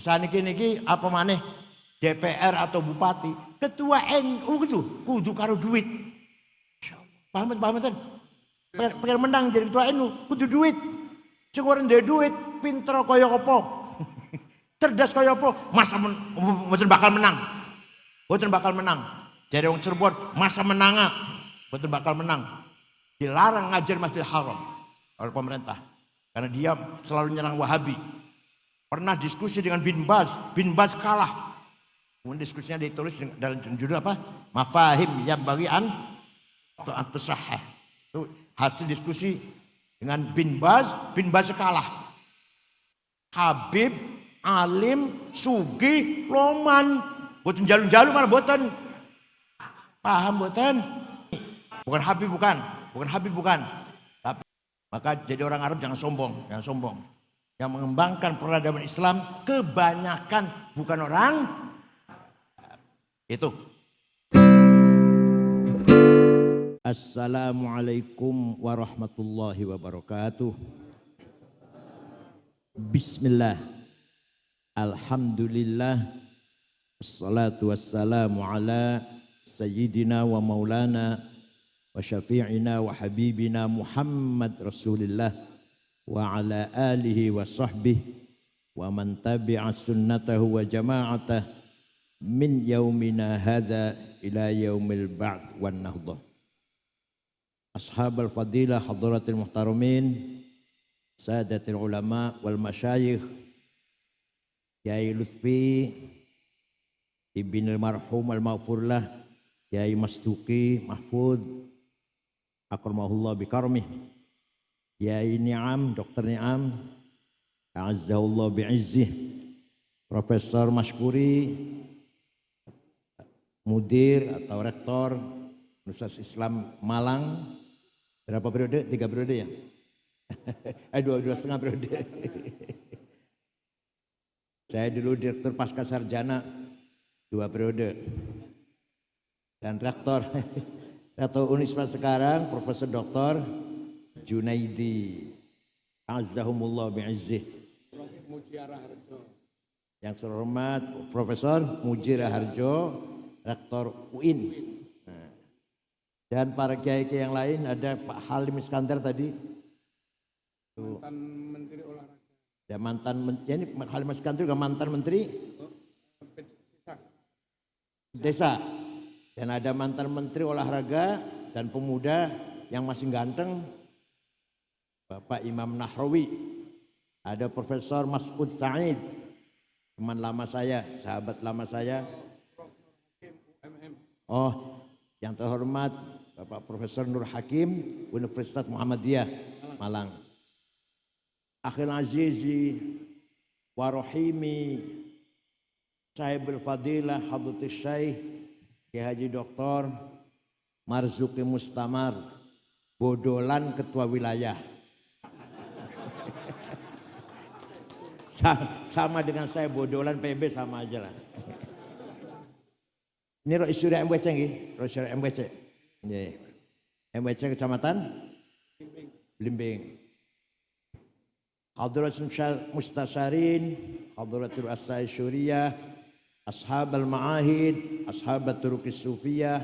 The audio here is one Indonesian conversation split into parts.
Saniki apa maneh DPR atau bupati, ketua NU gitu, kudu karo duit. Paham ten? Pengen menang jadi ketua NU, kudu duit. Sing ora ndek duit, pinter kaya apa? Cerdas kaya apa? Masa mboten bakal menang. Mboten bakal menang. Jare wong Cirebon, masa menanga, mboten bakal menang. Dilarang ngajar Masjidil Haram oleh pemerintah karena dia selalu nyerang Wahabi. Pernah diskusi dengan Bin Baz kalah. Kemudian diskusinya ditulis dalam judul apa? Mafahim yang bagian atau sahih. Itu hasil diskusi dengan Bin Baz kalah. Habib, alim, sugi, loman, boten jalu-jalu malah boten. Paham boten? Bukan Habib bukan. Tapi maka jadi orang Arab jangan sombong. Yang mengembangkan peradaban Islam kebanyakan bukan orang itu. Assalamualaikum warahmatullahi wabarakatuh. Bismillah. Alhamdulillah. Wassalatu wassalamu ala sayyidina wa maulana wa syafi'ina wa habibina Muhammad Rasulillah wa ala alihi wa sahbihi wa man tabi'a sunnatahu wa jama'atah min yaumina hadha ila yaumil ba'ts wan nahdah. Ashabul fadilah hadratil muhtaramin, sadatil ulama wal masyayikh, Kiai Lutfi ibn al-marhum al-maghfurlah, Kiai Masduki Mahfud akramahullah bikarmih, Kiai Ni'am, Dr. Ni'am a'azzahullah bi'izzih, Profesor Maskuri, Mudir atau Rektor Universitas Islam Malang. Berapa periode? 3 periode ya? 2,5 periode. Saya dulu Direktur Pasca Sarjana 2 periode. Dan Rektor Unisma sekarang Profesor Dr. Junaidi Azzahumullah bi'izzih. Yang terhormat Profesor Mujira Harjo, Rektor UIN. Dan para kiai-kiai yang lain, ada Pak Halim Iskandar tadi. Mantan Menteri Olahraga. Ya ini Pak Halim Iskandar juga mantan Menteri Desa. Dan ada mantan Menteri Olahraga dan Pemuda yang masih ganteng, Bapak Imam Nahrawi. Ada Profesor Mas'ud Sa'id, teman lama saya, sahabat lama saya. Oh, yang terhormat Bapak Profesor Nur Hakim, Universitas Muhammadiyah Malang. Akhil Azizi Warahimi Sahibul Fadilah Hadratus Syekh Kiai Haji Dr. Marzuki Mustamar, bodolan ketua wilayah. Sama dengan saya, bodolan PB sama aja lah. Ini Roisuri MWC nggih, Roisuri MWC. Nggih. MWC Kecamatan Blimbing. Hadratul Mustasyarin, Hadratul Asai Syuriyah, Ashabul Ma'ahid, Ashabatul Turuqis Sufiyah,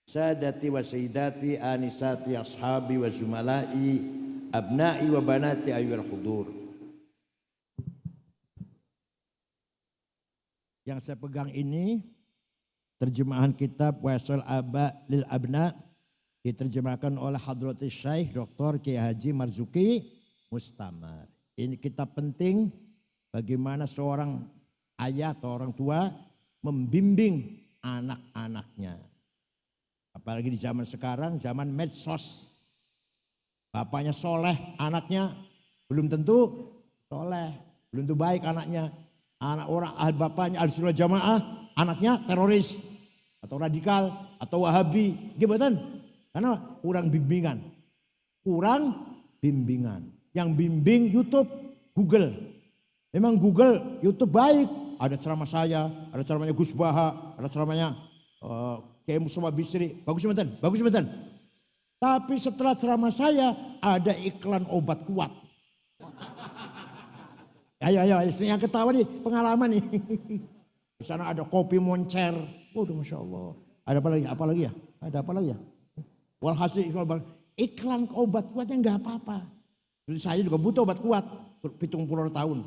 Sadati wa Sayyidati, Anisati, Ashabi wa Zumalai, Abna'i wa Banati ayyuhal hudur. Yang saya pegang ini terjemahan kitab Wasul Aba lil Abna, diterjemahkan oleh Hadratus Syekh Dr. Kiai Haji Marzuki Mustamar. Ini kitab penting bagaimana seorang ayah atau orang tua membimbing anak-anaknya. Apalagi di zaman sekarang, zaman medsos. Bapaknya soleh, anaknya belum tentu soleh, belum tentu baik anaknya. Anak orang bapaknya Ahlussunnah Jamaah, anaknya teroris atau radikal atau Wahabi, gimana? Karena kurang bimbingan. Yang bimbing YouTube, Google. Memang Google, YouTube baik. Ada ceramah saya, ada ceramahnya Gus Baha, ada ceramahnya Kiai Mustafa Bisri. Bagus betul. Tapi setelah ceramah saya ada iklan obat kuat. Ayo, yang ketawa nih pengalaman nih. Di sana ada kopi moncer. Waduh, Masya Allah. Ada apa lagi ya? Ada apa lagi ya? Walhasil iklan obat kuatnya nggak apa-apa. Jadi saya juga butuh obat kuat. 70 tahun.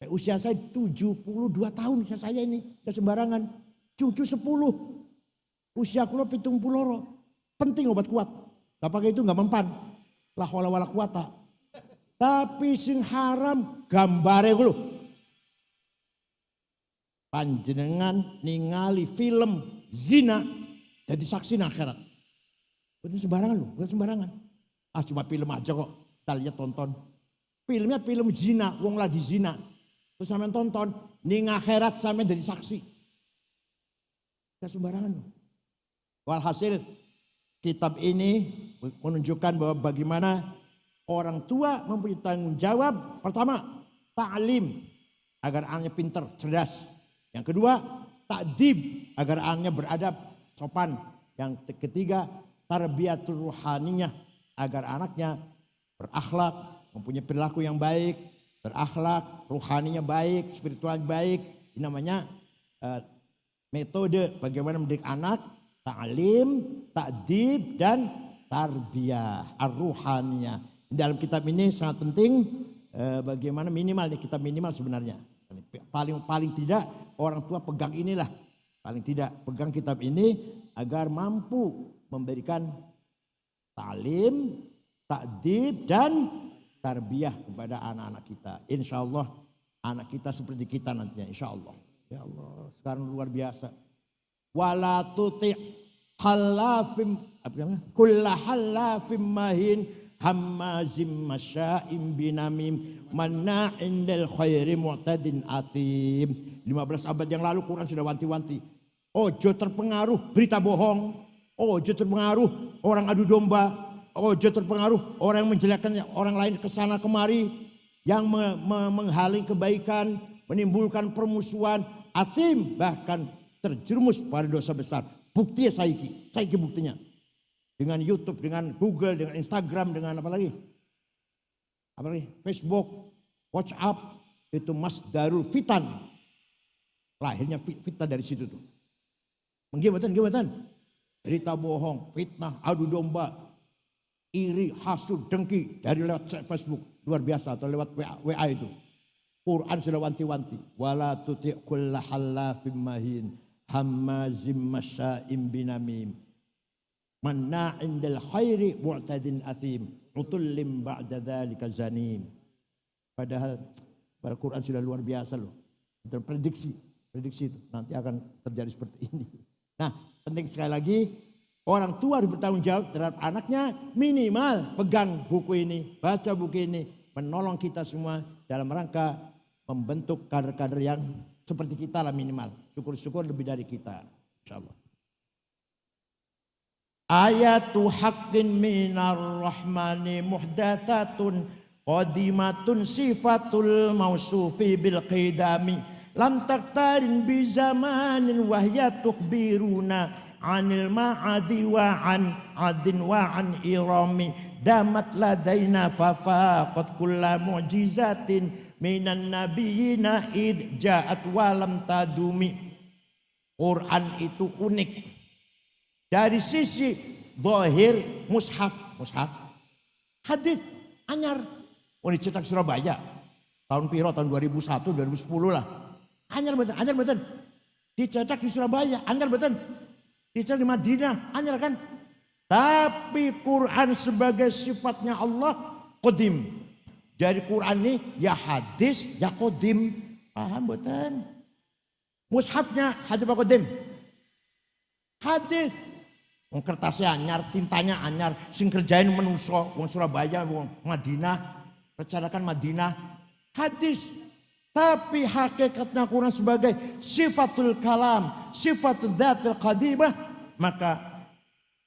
Usia saya 72 tahun usia saya ini. Gak sembarangan. Cucu 10. Usia kula 70. Penting obat kuat. Gak pakai itu gak mempan. La haula wala quwata. Tapi sing haram gambare kulo. Panjenengan ningali film zina jadi saksi akhirat. Bukan sembarangan loh, bukan sembarangan. Cuma film aja kok. Kita lihat tonton. Filmnya film zina, wong lagi zina. Terus sampean tonton, ning akhirat sampean jadi saksi. Gak sembarangan loh. Walhasil kitab ini menunjukkan bahwa bagaimana orang tua mempunyai tanggung jawab. Pertama, ta'lim agar anaknya pintar, cerdas. Yang kedua, ta'dib agar anaknya beradab, sopan. Yang ketiga, tarbiyatul ruhaniyah agar anaknya berakhlak, mempunyai perilaku yang baik, berakhlak, ruhaninya baik, spiritual baik. Ini namanya metode bagaimana mendidik anak, ta'lim, ta'dib dan tarbiyah ar-ruhaniyah. Dalam kitab ini sangat penting bagaimana minimal nih, kitab minimal sebenarnya. Paling tidak orang tua pegang inilah. Paling tidak pegang kitab ini agar mampu memberikan ta'lim, ta'dib dan tarbiyah kepada anak-anak kita. Insya Allah anak kita seperti kita nantinya. Insya Allah. Ya Allah, sekarang luar biasa. Wala tuti' halafim, kulla halafim mahin, hammazim masya'im binamim, manna'in lil khairi mu'tadin atim. 15 abad yang lalu Quran sudah wanti-wanti. Ojo terpengaruh berita bohong. Ojo terpengaruh orang adu domba. Ojo terpengaruh orang yang menjelekkan orang lain kesana kemari. Yang menghalangi kebaikan. Menimbulkan permusuhan. Atim bahkan terjerumus pada dosa besar. Buktinya saiki buktinya. Dengan YouTube, dengan Google, dengan Instagram, dengan apa lagi? Facebook, WhatsApp. Itu masdarul fitan. Lahirnya fitnah dari situ tuh. Gimana? Berita bohong, fitnah, adu domba, iri, hasud, dengki dari lewat Facebook. Luar biasa atau lewat WA itu. Quran sudah wanti-wanti. Wala tuti' kulla halafim mahin, hammazim masya'im binamim, manna'in lil khairi mu'tadin athim, utullim ba'da dzalika zanim. Padahal Quran sudah luar biasa loh. Dan prediksi itu nanti akan terjadi seperti ini. Nah, penting sekali lagi orang tua harus bertanggung jawab terhadap anaknya, minimal pegang buku ini, baca buku ini, menolong kita semua dalam rangka membentuk kader-kader yang seperti kita lah minimal. Syukur-syukur lebih dari kita, insyaallah. Ayatu haqqin minar rahmani muhdatsatun qadimatun sifatul mausufi bil qidami lam taktarin bi zamanin wahya tukhbiruna anil ma'adi wa an adin wa an irami damat ladaina fafaqat kulla mu'jizatin minan nabiyina id ja'at walam tadumi. Quran itu unik dari sisi zahir mushaf hadis anyar dicetak Surabaya tahun piro, tahun 2001 2010 lah. Anyar betul dicetak di Surabaya, anyar betul dicetak di Madinah, anyar kan. Tapi Quran sebagai sifatnya Allah qadim. Dari Quran ini ya hadis ya qadim. Paham betul? Mushafnya hadis apa qadim? Hadis. Wong kertasnya anyar, tintanya anyar, sing kerjain menungso wong Surabaya, wong Madinah, rencanakan Madinah. Hadis. Tapi hakikatnya Quran sebagai sifatul kalam, sifatul dzatil qadimah, maka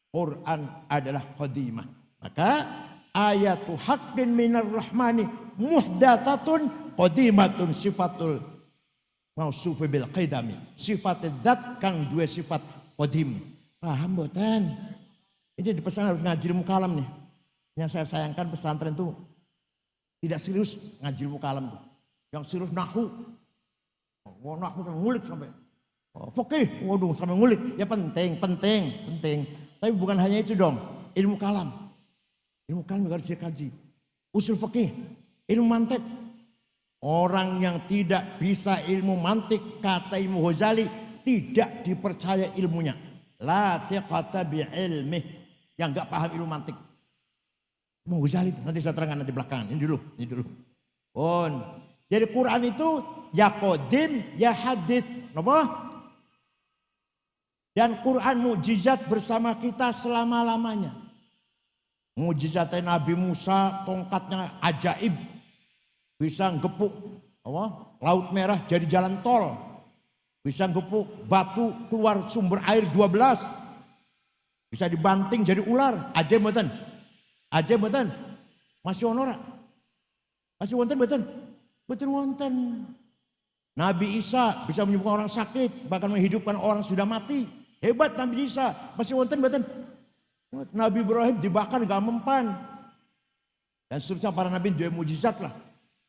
Quran adalah qadimah. Maka ayatu haqqin minar rahmani muhdatsatun qadimatun sifatul mausufi bil qidami. Sifat dzat kang dua sifat qadim. Paham mboten? Ini dipesan harus ngaji ilmu kalam nih. Yang saya sayangkan pesantren itu tidak serius ngaji ilmu kalam tuh. yang serius nahu. Nahu sampai ngulik sampai. Fikih, waduh sampai ngulik. Ya penting. Tapi bukan hanya itu dong. Ilmu kalam juga harus dikaji. Usul fikih, ilmu mantik. Orang yang tidak bisa ilmu mantik, kata Imam Ghazali, tidak dipercaya ilmunya. La thiqata bi ilmih, yang enggak paham ilmu mantik. Imam Ghazali, nanti saya terangkan nanti belakangan. Ini dulu. Jadi Quran itu ya qadim ya hadits. Napa? Dan Quran mukjizat bersama kita selama-lamanya. Mukjizatnya Nabi Musa, tongkatnya ajaib. Bisa gepuk Laut Merah jadi jalan tol. Bisa gepuk batu keluar sumber air 12. Bisa dibanting jadi ular. Ajaib mboten? Masih ono ora? Masih wonten mboten? Betul wonten. Nabi Isa bisa menyembuhkan orang sakit, bahkan menghidupkan orang sudah mati. Hebat Nabi Isa. Masih wonten mboten? Nabi Ibrahim dibakar gak mempan. Dan seterusnya para nabi dua mukjizat lah.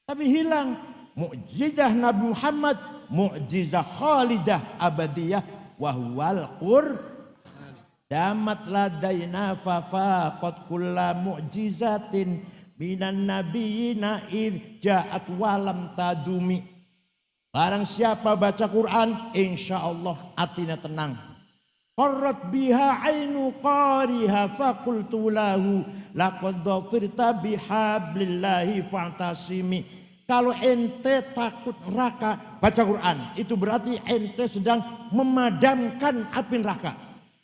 Tapi hilang mukjizah Nabi Muhammad, mukjizah khalidah abadiyah wa huwal Qur'an. Damat ladaina fafaqat kulla mu'jizatin minan nabiyina id ja'at walam tadumi. Barang siapa baca Quran, insya Allah hatinya tenang. Qarrat biha ainu qariha faqultu lahu laqad dhafirta bihablillahi fa'tasimi. Kalau ente takut neraka, baca Quran. Itu berarti ente sedang memadamkan api neraka.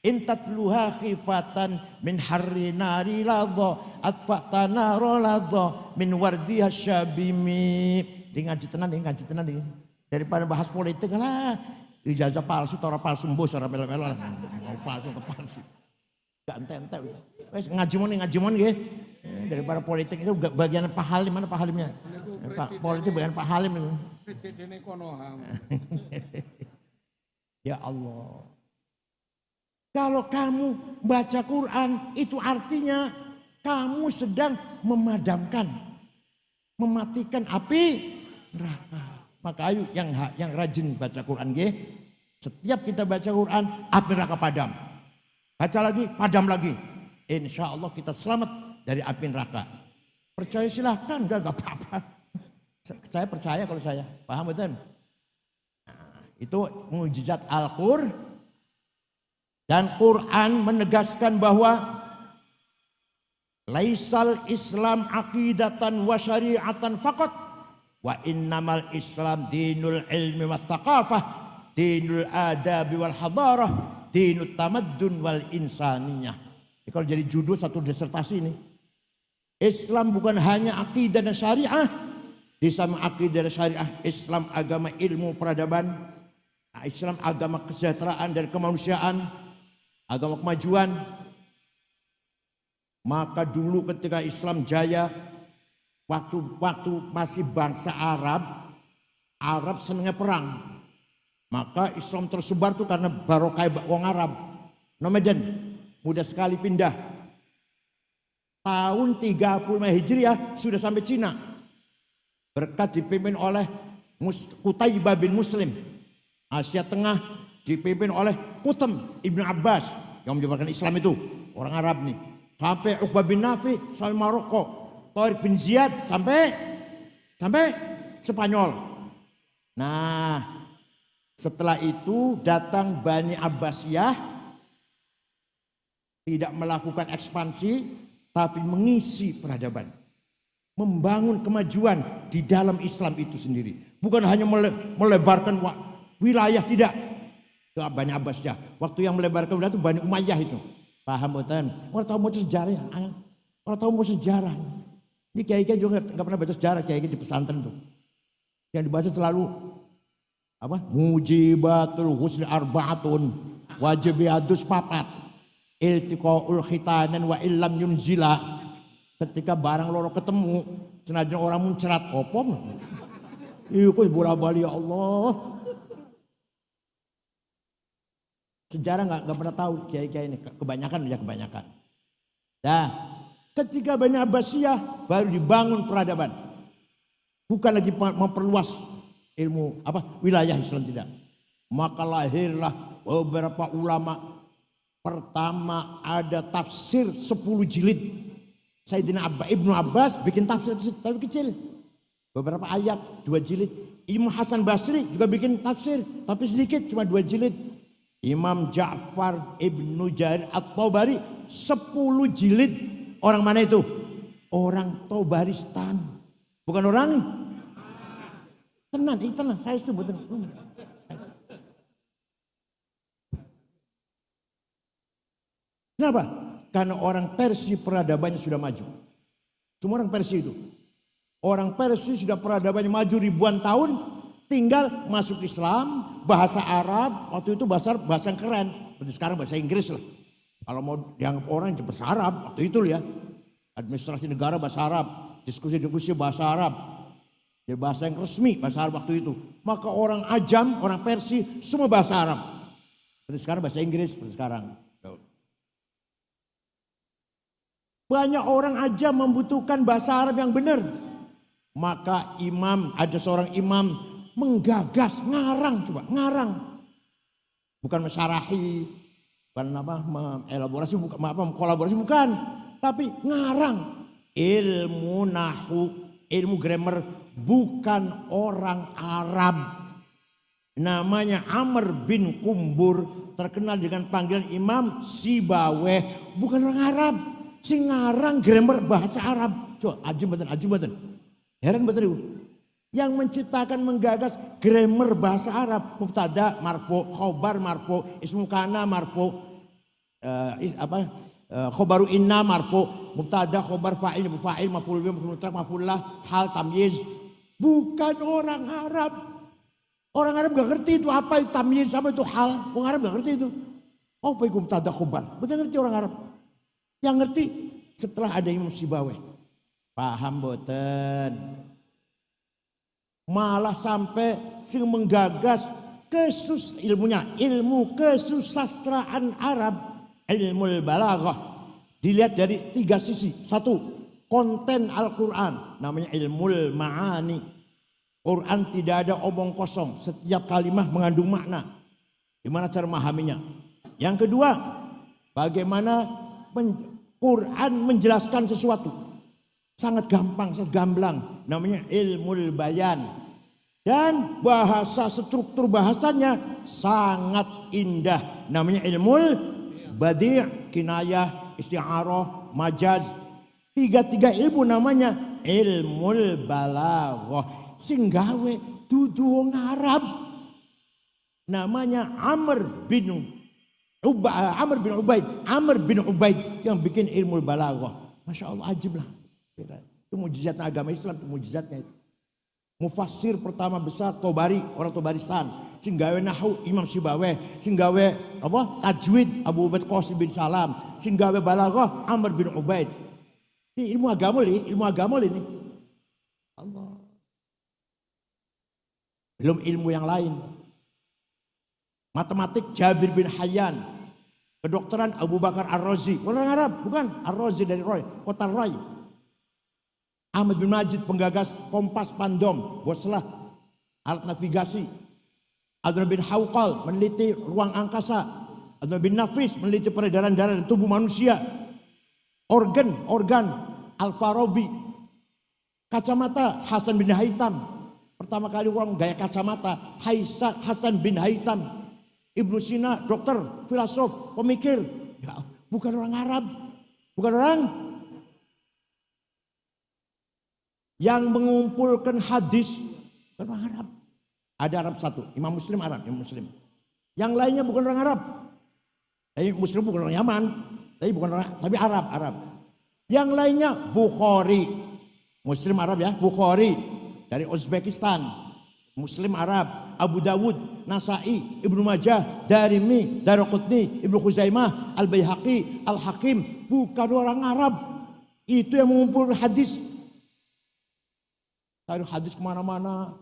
Intatluha khifatan min harri nari ladha atfa'ta nara ladha min wardiha syabimi. Di ngaji tenan. Daripada bahas politik lah. Ijazah palsu, tora palsu, mbos, tora melo-melo lah. Mau palsu. Gak ente-ente. Wes ngajimon gitu. Daripada politik itu bagian Pak Halim, mana Pak Halimnya? Politik bagian Pak Halim itu. Ya Allah. Kalau kamu baca Quran itu artinya kamu sedang mematikan api neraka. Maka ayo yang rajin baca Quran nggih. Setiap kita baca Quran api neraka padam. Baca lagi, padam lagi. Insya Allah kita selamat dari api neraka. Percaya silahkan, enggak apa-apa. Saya percaya kalau saya. Paham betul? Nah, itu mukjizat Al-Qur'an. Dan Quran menegaskan bahwa laisal Islam aqidatan wa syari'atan faqat wa innamal Islam dinul ilmi wa thaqafah, dinul adabi wal hadarah, dinut tamaddun wal insaniyah. Kalau jadi judul satu disertasi ini. Islam bukan hanya akidah dan syariah. Di sama akidah dan syariah, Islam agama ilmu peradaban, Islam agama kesejahteraan dan kemanusiaan, agama kemajuan. Maka dulu ketika Islam jaya, waktu masih bangsa Arab senangnya perang. Maka Islam tersebar tuh karena barokah wong Arab. Nomaden, mudah sekali pindah. Tahun 35 Hijriah sudah sampai Cina. Berkat dipimpin oleh Qutaibah bin Muslim. Asia Tengah dipimpin oleh Qutham Ibn Abbas yang menyebarkan Islam itu. Orang Arab nih. Sampai Uqbah bin Nafi sampai Maroko. Tariq bin Ziyad sampai Spanyol. Nah, setelah itu datang Bani Abbasiyah, tidak melakukan ekspansi tapi mengisi peradaban, membangun kemajuan di dalam Islam itu sendiri, bukan hanya melebarkan wilayah, tidak. Bani Abbasiyah, waktu yang melebarkan wilayah itu Bani Umayyah itu, paham betul? Orang tahu mau sejarah, orang tahu mau sejarah. Ini kiai-kiai juga nggak pernah baca sejarah, kiai-kiai di pesantren tuh. Yang dibaca selalu apa? Mujibatul husni arba'atun, wajibiatus papat, iltiqaul khitanan wa illam yunzila. Ketika barang loro ketemu, senajan orang muncerat opom. Iku bola-bali ya Allah. Sejarah nggak pernah tahu kiai-kiai ini, kebanyakan. Nah, ketika Bani Abbasiyah baru dibangun peradaban. Bukan lagi memperluas ilmu wilayah Islam, tidak. Maka lahirlah beberapa ulama. Pertama ada tafsir 10 jilid. Sayyidina Ibnu Abbas bikin tafsir tapi kecil. Beberapa ayat 2 jilid. Imam Hasan Basri juga bikin tafsir tapi sedikit, cuma 2 jilid. Imam Ja'far Ibnu Jarir At-Tabari 10 jilid. Orang mana itu? Orang Tabaristan. Bukan orang tenang, saya sebut. Kenapa? Karena orang Persia peradabannya sudah maju. Semua orang Persia itu. Orang Persia sudah peradabannya maju ribuan tahun, tinggal masuk Islam, bahasa Arab, waktu itu bahasa yang keren. Seperti sekarang bahasa Inggris lah. Kalau mau dianggap orang yang bahasa Arab, waktu itu ya. Administrasi negara bahasa Arab, diskusi bahasa Arab. Jadi bahasa yang resmi, bahasa Arab waktu itu. Maka orang Ajam, orang Persia, semua bahasa Arab. Seperti sekarang bahasa Inggris, seperti sekarang. Banyak orang aja membutuhkan bahasa Arab yang benar. Maka ada seorang imam menggagas, ngarang. Bukan mensyarahi, bukan mengelaborasi, kolaborasi, bukan. Tapi ngarang. Ilmu nahu, ilmu grammar, bukan orang Arab. Namanya Amr bin Kumbur, terkenal dengan panggilan Imam Sibaweh, bukan orang Arab. Sing ngarang grammar bahasa Arab. Coba ajib betul. Heran betul itu. Yang menciptakan menggagas grammar bahasa Arab, mubtada marfu, khobar marfu, ismu kana marfu, khobaru inna marfu, mubtada khobar fa'il maf'ul bih maf'ul lah, hal tamyiz. Bukan orang Arab. Orang Arab gak ngerti itu apa itu tamyiz, apa itu hal. Orang Arab gak ngerti itu. Apa itu mubtada khobar? Betul ngerti orang Arab. Yang ngerti setelah ada Imam Sibaweh. Paham boten? Malah sampai sing menggagas ilmu kesusastraan Arab, ilmu balaghah. Dilihat dari 3 sisi. 1, konten Al-Quran, namanya ilmu ma'ani. Quran tidak ada omong kosong, setiap kalimat mengandung makna. Gimana cara memahaminya? Yang kedua, bagaimana Quran menjelaskan sesuatu. Sangat gampang, sangat gamblang. Namanya ilmu bayan. Dan struktur bahasanya sangat indah. Namanya ilmu badi', kinayah, isti'arah, majaz. 3 ilmu namanya ilmu balaghah. Sing gawe dudu wong Arab. Namanya Amr bin Ubaid yang bikin ilmu balaghah. Masya Allah, ajib lah. Itu mujizat agama Islam, itu mujizatnya. Mufassir pertama besar Tabari, orang Tabaristan. Sing gawe nahwu Imam Sibaweh, sing gawe tajwid Abu Ubaid Qasim bin Salam, sing gawe balaghah Amr bin Ubaid. Ini ilmu agama ini. Allah. Belum ilmu yang lain. Matematik Jabir bin Hayyan. Kedokteran Abu Bakar Ar-Razi. Orang Arab, bukan. Ar-Razi dari Roy, kota Roy. Ahmad bin Majid penggagas kompas pandom, buatlah alat navigasi. Adnan bin Hawqal meneliti ruang angkasa. Adnan bin Nafis meneliti peredaran darah dan tubuh manusia. Organ Al-Farabi. Kacamata Hasan bin Haytham. Pertama kali orang gaya kacamata Hasan bin Haytham. Ibnu Sina, dokter, filosof, pemikir. Ya, bukan orang Arab. Bukan orang yang mengumpulkan hadis. Bukan orang Arab. Ada Arab satu, Imam Muslim Arab, Imam Muslim. Yang lainnya bukan orang Arab. Tapi Muslim bukan orang Yaman. Tapi Arab. Yang lainnya Bukhari. Muslim Arab ya, Bukhari. Dari Uzbekistan. Muslim Arab, Abu Dawud, Nasai, Ibnu Majah, Darimi, Daraqutni, Ibnu Khuzaimah, Al-Baihaqi, Al-Hakim. Bukan orang Arab. Itu yang mengumpulkan hadis. Taruh hadis kemana-mana.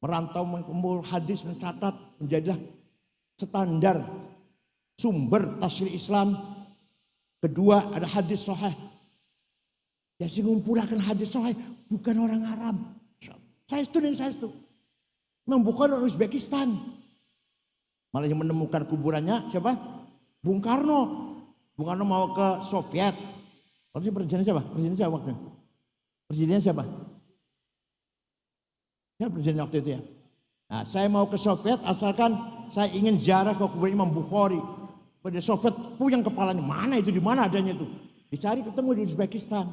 Merantau mengumpul hadis, mencatat. Menjadilah standar sumber tafsir Islam. Kedua ada hadis sahih. Ya sing ngumpulaken hadis sahih bukan orang Arab. Saya itu. Imam Bukhari orang Uzbekistan. Malah yang menemukan kuburannya siapa? Bung Karno. Bung Karno mau ke Soviet. Waktu presidennya siapa? Presidennya siapa waktu? Presidennya siapa? Ya presiden waktu itu ya. Nah, saya mau ke Soviet asalkan saya ingin ziarah ke kuburan Imam Bukhari. Pada Soviet puyeng kepalanya, mana itu, di mana adanya itu? Dicari ketemu di Uzbekistan.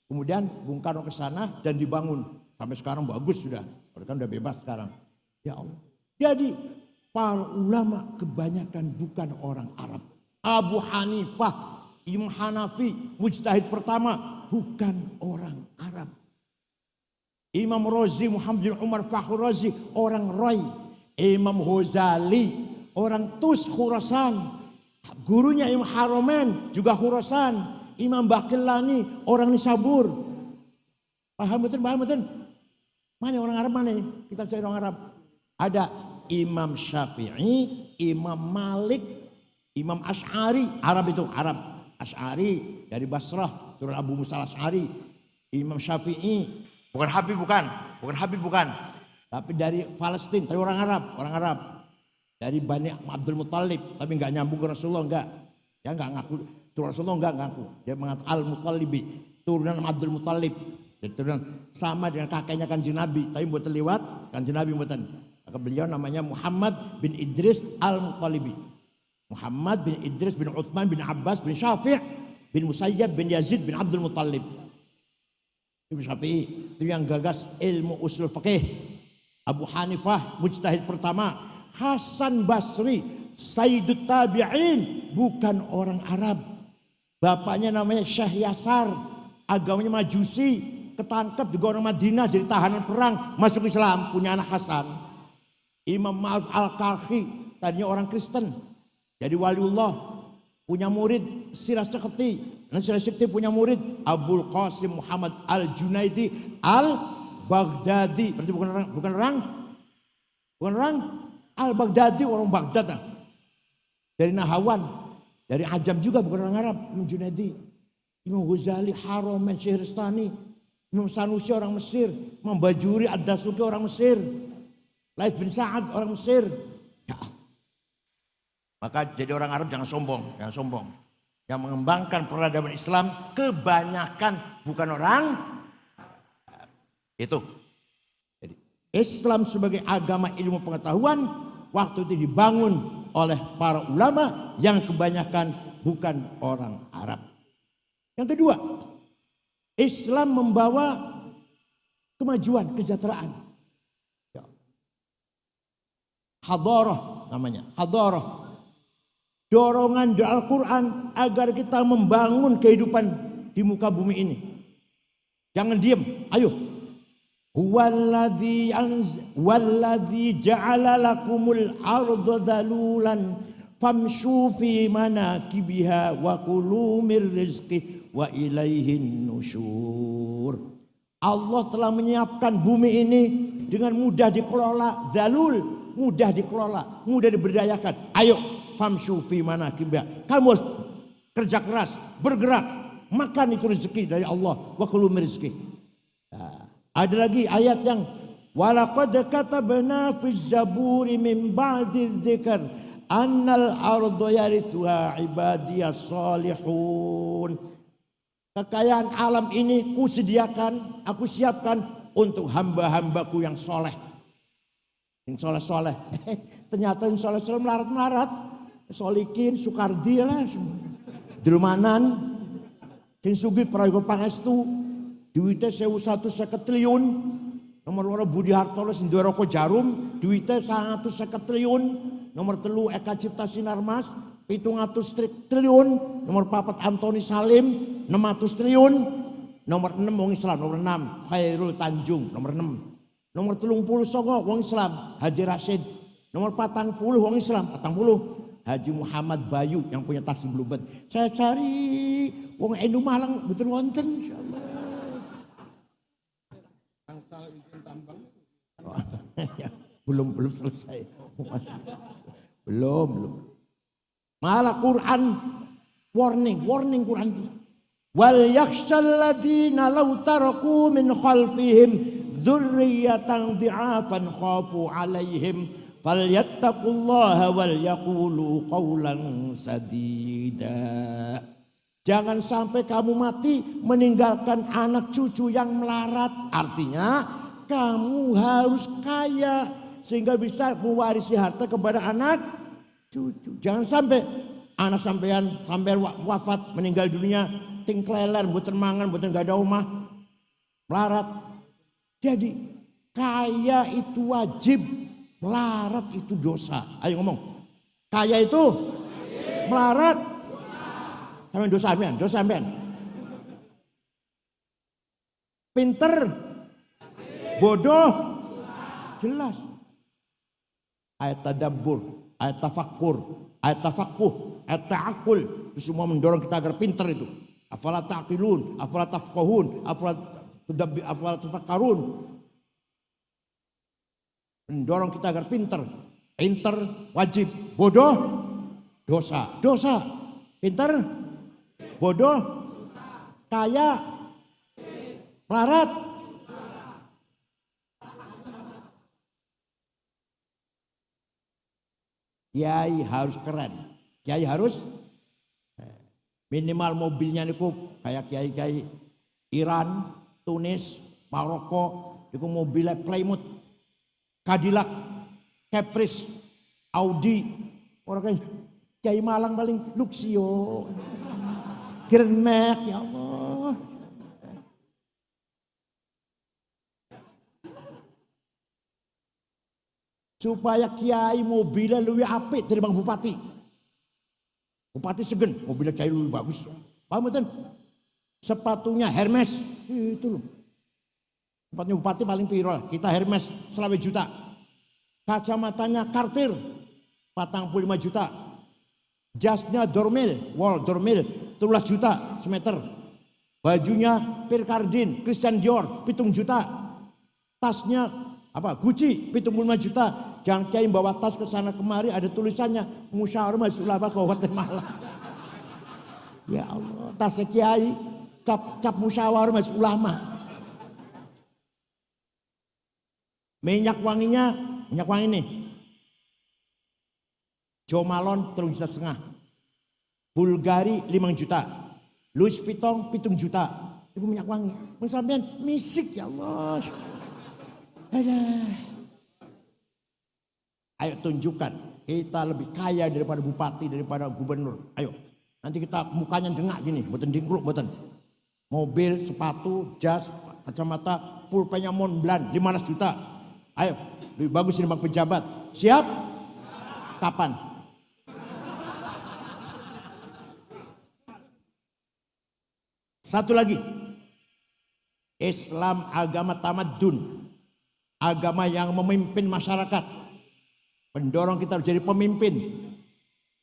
Kemudian Bung Karno ke sana dan dibangun. Sampai sekarang bagus sudah. Kan udah bebas sekarang. Ya Allah. Jadi para ulama kebanyakan bukan orang Arab. Abu Hanifah, Imam Hanafi, mujtahid pertama bukan orang Arab. Imam Razi, Muhammad bin Umar Fakhr Razi, orang Rai. Imam Ghazali, orang Tus Khurasan. Gurunya Imam Haromen juga Khurasan. Imam Baqillani, orang Nisabur. Paham betul? Mana orang Arab mana? Kita cari orang Arab. Ada Imam Syafi'i, Imam Malik, Imam Asy'ari, Arab itu, Arab. Asy'ari dari Basrah, turun Abu Musa Asy'ari. Imam Syafi'i, bukan Habib bukan. Tapi dari Palestina, tapi orang Arab. Dari Bani Abdul Muttalib, tapi enggak nyambung ke Rasulullah, enggak. Ya enggak ngaku, turun Rasulullah enggak ngaku. Dia mengatakan Al-Muttalibi, turunan Abdul Muttalib. Turunan sama dengan kakeknya Kanjeng Nabi, tapi buat terliwat Kanjeng Nabi mboten. Maka beliau namanya Muhammad bin Idris Al-Muttalibi. Muhammad bin Idris bin Uthman bin Abbas bin Syafi' bin Musayyab bin Yazid bin Abdul Muttalib. Imam Syafi'i itu yang gagas ilmu usul fikih. Abu Hanifah mujtahid pertama. Hasan Basri Sayyidut Tabi'in, bukan orang Arab. Bapaknya namanya Syekh Yasar, agamanya Majusi, ketangkep juga orang Madinah jadi tahanan perang, masuk Islam, punya anak Hasan. Imam Ma'ruf Al-Karhi, tadinya orang Kristen, jadi waliullah, punya murid Siras Sekti. Dan Siras Sekti punya murid Abul Qasim Muhammad Al-Junaidi Al-Baghdadi. Berarti bukan orang Al-Baghdadi, orang Baghdad. Dari Nahawan, dari Ajam juga, bukan orang Arab. Imam Junaidi, Imam Ghazali, Haromen, Syihristani, Imam Sanusi orang Mesir, Imam Bajuri Ad-Dasuki orang Mesir, Laith bin Sa'ad orang Mesir. Ya. Maka jadi orang Arab jangan sombong. Yang mengembangkan peradaban Islam kebanyakan bukan orang itu. Jadi Islam sebagai agama ilmu pengetahuan waktu itu dibangun oleh para ulama yang kebanyakan bukan orang Arab. Yang kedua, Islam membawa kemajuan, kesejahteraan. Hadarah namanya, hadarah. Dorongan dari Al-Quran agar kita membangun kehidupan di muka bumi ini. Jangan diam, ayo. Walladzi ja'ala lakumul arda dalulan famshu fi manakibiha wa kulu mir rizqih wa ilaihin nusyur. Allah telah menyiapkan bumi ini dengan mudah dikelola, dalul, mudah dikelola, mudah diberdayakan. Ayo, famshu fi manakibiha. Kamu harus kerja keras, bergerak, makan itu rezeki dari Allah. Wa kulu mir rizqih. Ada lagi ayat yang walaqad katabna fiz zaburi min ba'di dzikr annal arda yarithuha ibadiyas salihun. Kekayaan alam ini kusediakan, aku siapkan untuk hamba-hambaku yang soleh. Yang soleh-soleh. Ternyata yang soleh-soleh melarat-melarat. Solikin, Sukardi lah. Delmanan. Yang sugih prayoga pangestu. Duitnya 150 triliun. Nomor loro Budi Hartono sing duwe rokok Jarum, duitnya 150 triliun. Nomor 3 Eka Cipta Sinarmas 700 triliun. Nomor 4 Antoni Salim 600 triliun. Nomor 6 wong Islam, nomor 6 Khairul Tanjung, nomor 6. Nomor 30 Songo wong Islam, Haji Rashid. Nomor 40 wong Islam, 40 Haji Muhammad Bayu yang punya taksi Bluebird. Saya cari wong NU Malang betul wonten insyaallah. belum selesai. Belum. Malah Quran warning Quran itu. Wal yakhshal ladzina law taraku min khalfihim dzurriyyatan dhi'afan khafu 'alaihim falyattaqullaha wal yaqulu qawlan sadida. Jangan sampai kamu mati meninggalkan anak cucu yang melarat. Artinya kamu harus kaya sehingga bisa mewarisi harta kepada anak cucu. Jangan sampai anak sampai wafat meninggal dunia ting kleler, mboten mangan, mboten gak ada omah, melarat. Jadi kaya itu wajib, melarat itu dosa. Ayo ngomong. Kaya itu melarat. Sampeyan dosa sampeyan. Pinter, bodoh, jelas. Ayat tadabbur, ayat tafakkur, ayat tafaqquh, ayat ta'aqqul, itu semua mendorong kita agar pinter itu. Afala ta'qilun, afala tafqahun, afala tafakkarun. Mendorong kita agar pinter. Pinter wajib, bodoh dosa. Dosa. Pinter, bodoh, kaya, melarat. Kiai harus keren. Kiai harus minimal mobilnya niku kayak kiai-kiai Iran, Tunis, Maroko, niku mobilnya Plymouth, Cadillac, Caprice, Audi. Orang kayak Kiai Malang paling Luxio. Grand Max, ya Allah. Supaya kiai mobilnya lebih apik dari Bang Bupati. Bupati segen, mobilnya kiai lebih bagus. Paham betul? Sepatunya Hermes, itu loh. Sepatunya Bupati paling piro lah, kita Hermes 20 juta. Kacamatanya Cartier 45 juta. Jasnya Dormil, wall Dormil 13 juta semeter. Bajunya Pierre Cardin, Christian Dior 7 juta. Tasnya Gucci 75 juta. Jangan kiai bawa tas ke sana kemari ada tulisannya Musyawarah Majelis Ulama Kabupaten Malang. Ya Allah, tasnya kiai cap Musyawarah Majelis Ulama. Minyak wanginya, minyak wangi nih. Jo Malone 3,5 juta. Bulgari 5 juta. Louis Vuitton 7 juta. Itu minyak wangi. Sampean misik ya Allah. Ayo tunjukkan kita lebih kaya daripada bupati, daripada gubernur. Ayo, nanti kita mukanya dengak gini, boten dingkluk, boten. Mobil, sepatu, jas, kacamata, pulpennya Montblanc 15 juta. Ayo, lebih bagus dari bang pejabat. Siap? Kapan? Satu lagi, Islam agama tamadun. Agama yang memimpin masyarakat. Pendorong kita harus jadi pemimpin.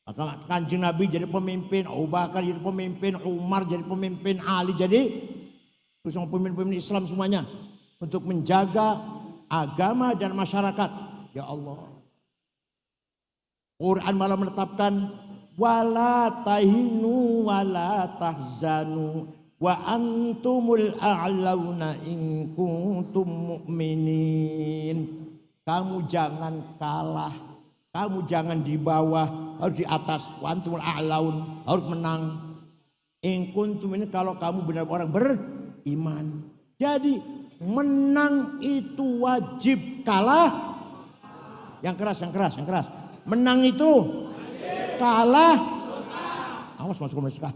Maka Kanjeng Nabi jadi pemimpin, Abu Bakar jadi pemimpin, Umar jadi pemimpin, Ali jadi semua pemimpin Islam semuanya. Untuk menjaga agama dan masyarakat. Ya Allah. Quran malah menetapkan wala tahinu wala tahzanu wa antumul a'launa in kuntum mu'minin. Kamu jangan kalah, kamu jangan di bawah, harus di atas. Wa antumul a'laun, harus menang. In kuntum ini kalau kamu benar orang beriman. Jadi menang itu wajib, kalah yang keras. Menang itu kalah. Awas masuk ke sekolah.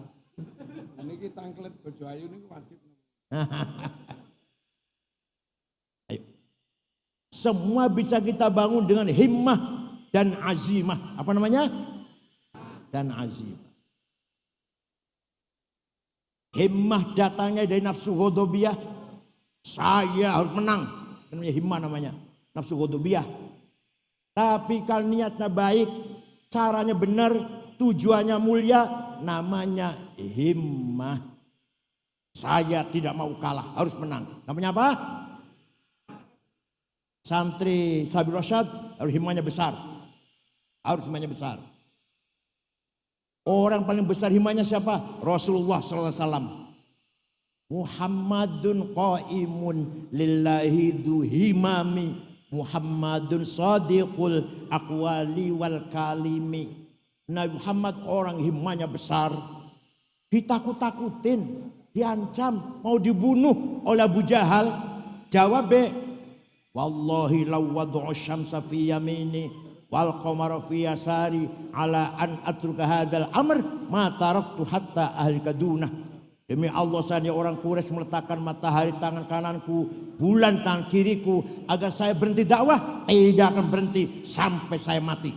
Niki tangklet bojo ayu niku wajib. Ayo. Semua bisa kita bangun dengan himmah dan azimah. Apa namanya? Dan azimah. Himmah datangnya dari nafsu ghadabiyah. Saya harus menang. Namanya himmah namanya. Nafsu ghadabiyah. Tapi kalau niatnya baik, caranya benar, tujuannya mulia, namanya himmah. Saya tidak mau kalah, harus menang. Namanya apa? Santri Sabil Rasyad harus himmahnya besar. Harus himmahnya besar. Orang paling besar himmahnya siapa? Rasulullah SAW. Muhammadun qaimun lillahi dhu himami. Muhammadun sadiqul aqwali wal kalimi. Nabi Muhammad orang himanya besar. Ditakut-takutin, diancam, mau dibunuh oleh Abu Jahal. Jawab, wallahi law wad'u syamsa fi yamini wal qamara fi yasari ala an atruka hadzal amr ma taraktu hatta ahlika dunah. Demi Allah, saya orang Quraisy meletakkan matahari tangan kananku, bulan tangan kiriku, agar saya berhenti dakwah, tidak akan berhenti sampai saya mati.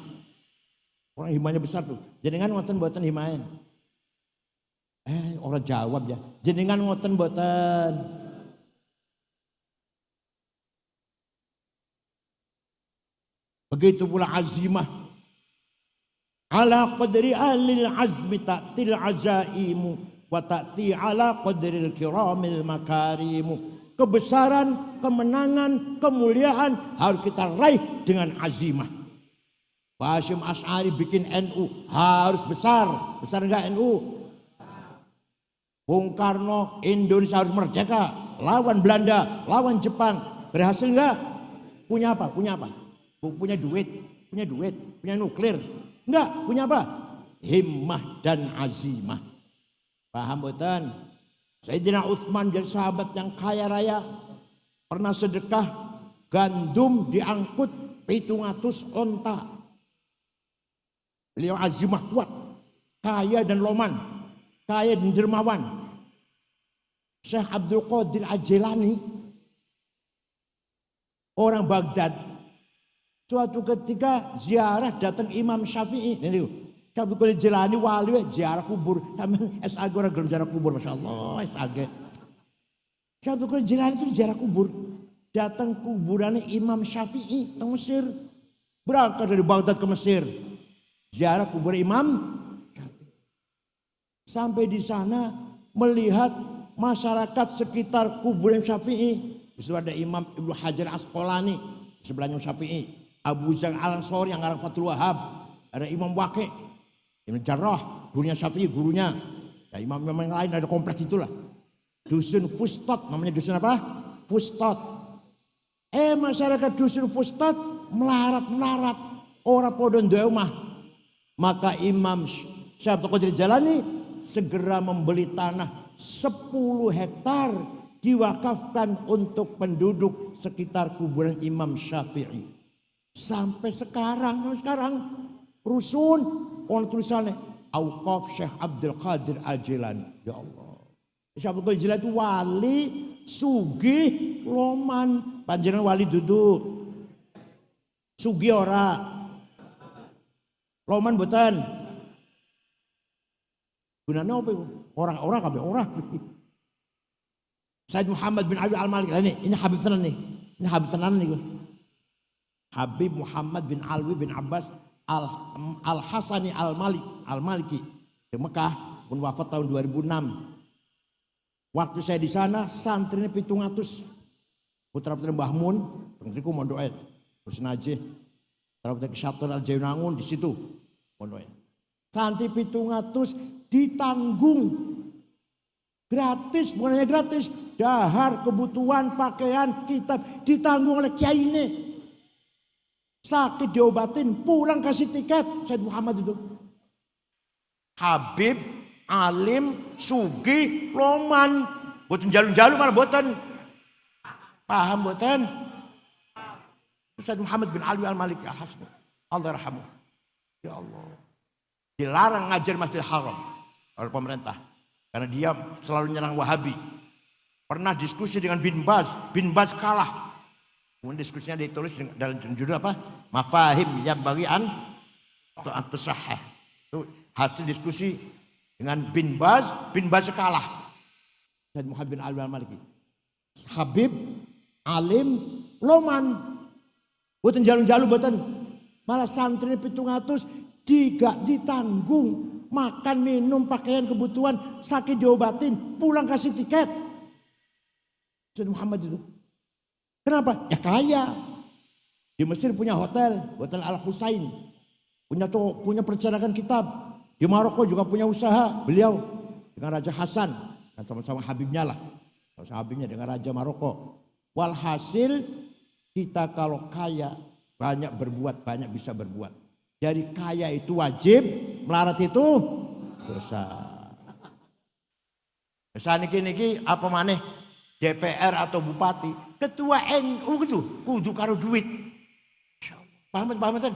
Orang himanya besar tuh. Jenengan ngoten mboten himaya? Orang jawab ya. Jenengan ngoten mboten? Begitu pula azimah. Ala qadri ahlil azmi ta'til azaimu. Wa ta'ti ala qadril kiramil makarimu. Kebesaran, kemenangan, kemuliaan harus kita raih dengan azimah. Pak Hasyim Asy'ari bikin NU harus besar. Besar enggak NU? Bung Karno, Indonesia harus merdeka. Lawan Belanda, lawan Jepang. Berhasil enggak? Punya apa? Punya apa? Punya duit, punya nuklir. Enggak, punya apa? Himmah dan azimah. Paham betul? Sayyidina Utsman jadi sahabat yang kaya raya. Pernah sedekah gandum diangkut 700 onta. Beliau azimah kuat. Kaya dan loman. Kaya dan dermawan. Syekh Abdul Qadir Al-Jilani. Orang Baghdad. Suatu ketika ziarah datang Imam Syafi'i. Ini Abdul Qadir Jilani wali ziarah kubur. SAG orang gelem ziarah kubur, Masya Allah SAG. Abdul Qadir Jilani itu ziarah kubur. Datang kuburannya Imam Syafi'i ke Mesir. Berangkat dari Baghdad ke Mesir. Ziarah kubur Imam Syafi'i. Sampai di sana melihat masyarakat sekitar kuburan Syafi'i. Di situ ada Imam Ibnu Hajar Asqalani sebelahnya Syafi'i. Abu Zar Al-Ansori yang ngarang Fathul Wahhab. Ada Imam Waqi'. Ibn Jarrah, gurunya Syafi'i, gurunya. Ya, imam-imam yang lain ada kompleks itulah. Dusun Fustat, namanya dusun apa? Fustat. Masyarakat dusun Fustat melarat. Orang podon doa. Maka Imam Syekh Abdul Qadir Jalani segera membeli tanah 10 hektar diwakafkan untuk penduduk sekitar kuburan Imam Syafi'i. Sampai sekarang rusun. Orang tulisannya Auqaf Syekh Abdul Qadir Al-Jilani. Ya Allah. Syekh Abdul Qadir Al-Jilani itu wali, sugih, loman. Panjenengan wali duduk. Sugih ora. Loman boten. Gunanya apa itu? Orang-orang kabeh orang. Said Muhammad bin Ali Al-Maliki. Ini Habib tenan nih. Ini Habib tenan nih. Habib Muhammad bin Alwi bin Abbas Al-Hasani Al-Maliki di Mekah, pun wafat tahun 2006. Waktu saya di sana santrinya 700. Putra-putra Mbah Mun, pengiku mondoke. Terus najih. Putra-putra Kesatuan Al-Jainangun di situ mondoke. Santri 700 ditanggung. Gratis, bukan hanya gratis. Dahar, kebutuhan, pakaian, kitab ditanggung oleh kiai ini. Sakit diobatin, pulang kasih tiket. Said Muhammad itu Habib, alim, sugi, loman. Boten jalu-jalu malah boten. Paham boten? Said Muhammad bin Ali Al-Maliki Al-Hasni, Allah yarhamu. Ya Allah. Dilarang ngajar Masjidil Haram oleh pemerintah karena dia selalu nyerang Wahabi. Pernah diskusi dengan Bin Baz kalah. Kemudian diskusinya ditulis dalam judul apa? Mafahim yang bagian atau sahih. Itu hasil diskusi dengan Bin Baz kalah. Said Muhammad bin Ali Al-Maliki. Habib, alim, loman. Boten jalu-jalu boten. Malah santri 700 tidak ditanggung. Makan, minum, pakaian, kebutuhan, sakit diobatin, pulang kasih tiket. Said Muhammad itu. Kenapa? Ya kaya. Di Mesir punya hotel Al-Husain. Punya percetakan kitab. Di Maroko juga punya usaha. Beliau dengan Raja Hasan. Dan sama-sama Habibnya lah. sahabinya dengan Raja Maroko. Walhasil kita kalau kaya banyak berbuat, banyak bisa berbuat. Jadi kaya itu wajib, melarat itu dosa. Dosa niki apa maneh DPR atau bupati, ketua NU gitu, kudu karo duit. Paham kan?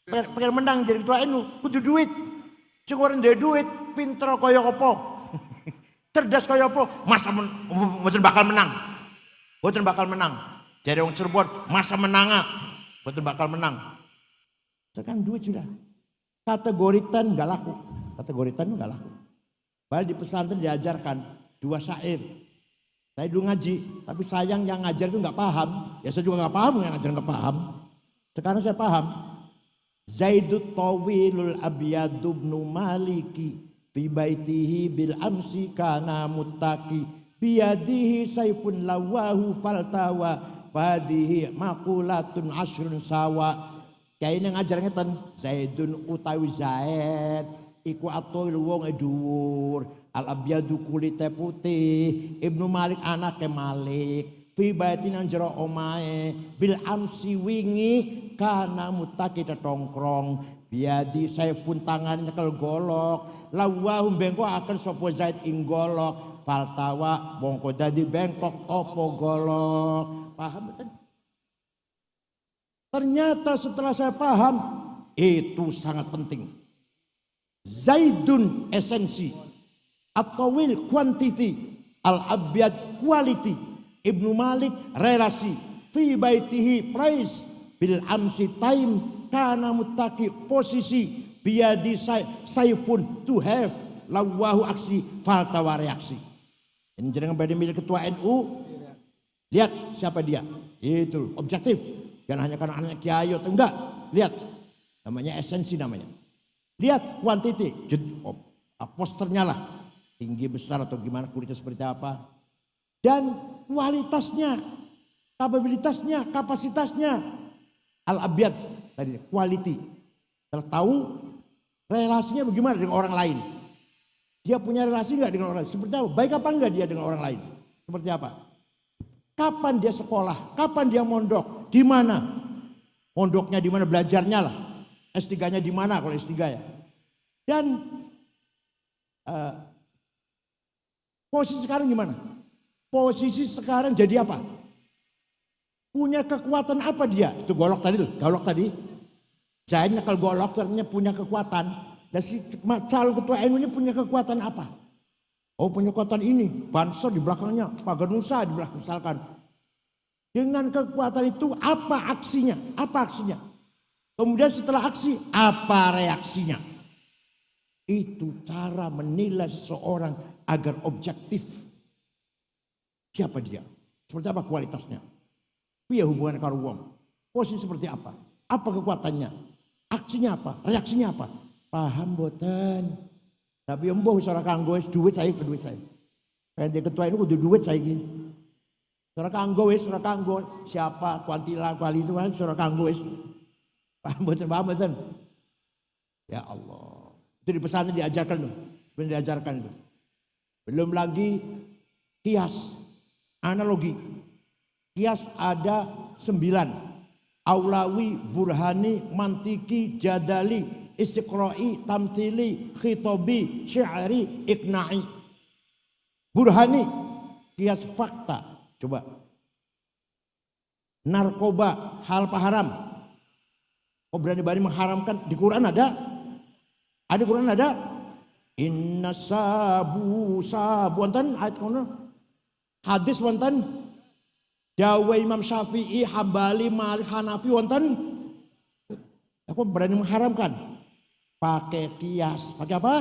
Pengen menang jadi ketua NU, kudu duit. Sing ora ndek duit, pinter kaya apa? Cerdas kaya apa? Masa mboten bakal menang. Mboten bakal menang. Jadi wong Cirebon, masa menang mboten bakal menang. Sekarang duit sudah. Kategoritan enggak laku. Kategoritan enggak laku. Padahal di pesantren diajarkan 2 syair. Saya dulu ngaji, tapi sayang yang ngajar itu enggak paham. Ya saya juga enggak paham, yang ngajar enggak paham. Sekarang saya paham. Zaidut tawilul abyadu ibnu maliki fi baitihi bil amsi kana muttaqi biyadihi sayfun lawahu faltawa fadihi maqulatun asrun sawa. Kayak ini ngajar ngeten, Zaidun utawi Zaid iku atawil wong dhuwur, al abyadu kulite putih, ibnu Malik anake Malik. Fi baitin anjara omae bil amsi wingi kana mutaki tetongkrong biadi saifun tangan nyekel golok lawahu bengkok akan sapa Zaid ing golok faltawa bongko dadi bengkok opo golok. Paham betul? Ternyata setelah saya paham itu sangat penting. Zaidun esensi, at-tawil quantity, al-abyad quality. Ibnu Malik relasi, fi baitihi price, bil amsi time, kana muttaqi posisi, biadi saifun to have, lawahu aksi, faltawa reaksi. Ini jangan pada milik ketua NU. Lihat siapa dia. Itu objektif. Jangan hanya karena anak kiai atau enggak. Lihat. Namanya esensi namanya. Lihat kuantiti. Posternya lah. Tinggi besar atau gimana, kulitnya seperti apa. Dan kualitasnya, kapabilitasnya, kapasitasnya. Al-abyad tadi, quality. Tahu relasinya bagaimana dengan orang lain. Dia punya relasi enggak dengan orang lain? Seperti apa? Baik apa enggak dia dengan orang lain? Seperti apa? Kapan dia sekolah? Kapan dia mondok? Di mana? Mondoknya di mana? Belajarnya lah. S3-nya di mana kalau S3 ya? Dan posisi sekarang gimana? Posisi sekarang jadi apa? Punya kekuatan apa dia? Itu golok tadi tuh, golok tadi. Saya nyekel golok artinya punya kekuatan. Dan si calon ketua NU ini punya kekuatan apa? Oh punya kekuatan ini, banser di belakangnya, pagar Nusa di belakang misalkan. Dengan kekuatan itu apa aksinya? Apa aksinya? Kemudian setelah aksi, apa reaksinya? Itu cara menilai seseorang agar objektif. Siapa dia? Seperti apa kualitasnya? Piye hubungan karo wong? Posisi seperti apa? Apa kekuatannya? Aksinya apa? Reaksinya apa? Paham boten? Tapi embuh wis ora kanggo wis duit saya ke duit saya. Kayak ketua ini kudu duit saya iki. Ora kanggo wis ora kanggo. Siapa kuantila kuali itu kan ora kanggo wis. Paham boten? Ya Allah. Itu di pesantren diajarkan tuh. Belum diajarkan itu. Belum lagi kias, analogi. Kias ada 9. Aulawi, burhani, mantiki, jadali, istiqra'i, tamthili, khitobi, syi'ari, ikna'i. Burhani, kias fakta. Coba. Narkoba, hal haram. Kok berani-berani mengharamkan? Di Quran ada? Ada di Quran ada? Inna sabu wonten ayat kono. Hadis wonten. Dawa Imam Syafi'i, Hambali, Malik, Hanafi wonten. Aku berani mengharamkan. Pakai kias. Pakai apa?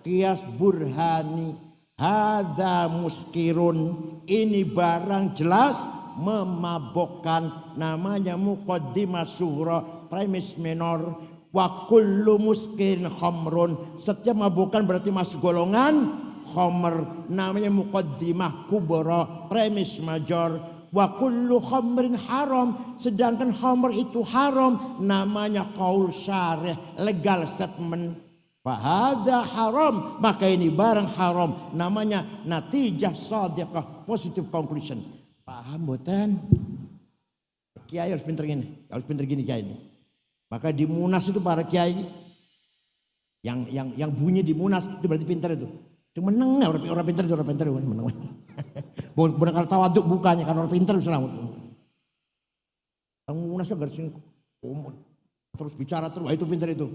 Kias burhani. Hadza muskirun. Ini barang jelas memabokkan. Namanya muqaddimah sughra, premis minor. Wa kullu muskirin khamrun. Setiap mabukkan berarti masuk golongan khamr. Namanya muqaddimah kubra, premis major. Wa kullu khamrin haram, sedangkan khamr itu haram, namanya qaul syarih, legal statement. Fahadha haram, maka ini barang haram. Namanya natijah shadiqah, positive conclusion. Paham boten? Kiai harus pinter gini, kiai ini. Maka di Munas itu para kiai yang bunyi di Munas itu berarti pinter itu. Cuma meneng orang pinter itu meneng. Bukan kalau tawaduk bukannya kan orang pinter selamat. Yang Munas itu garis terus bicara terus, itu pinter itu.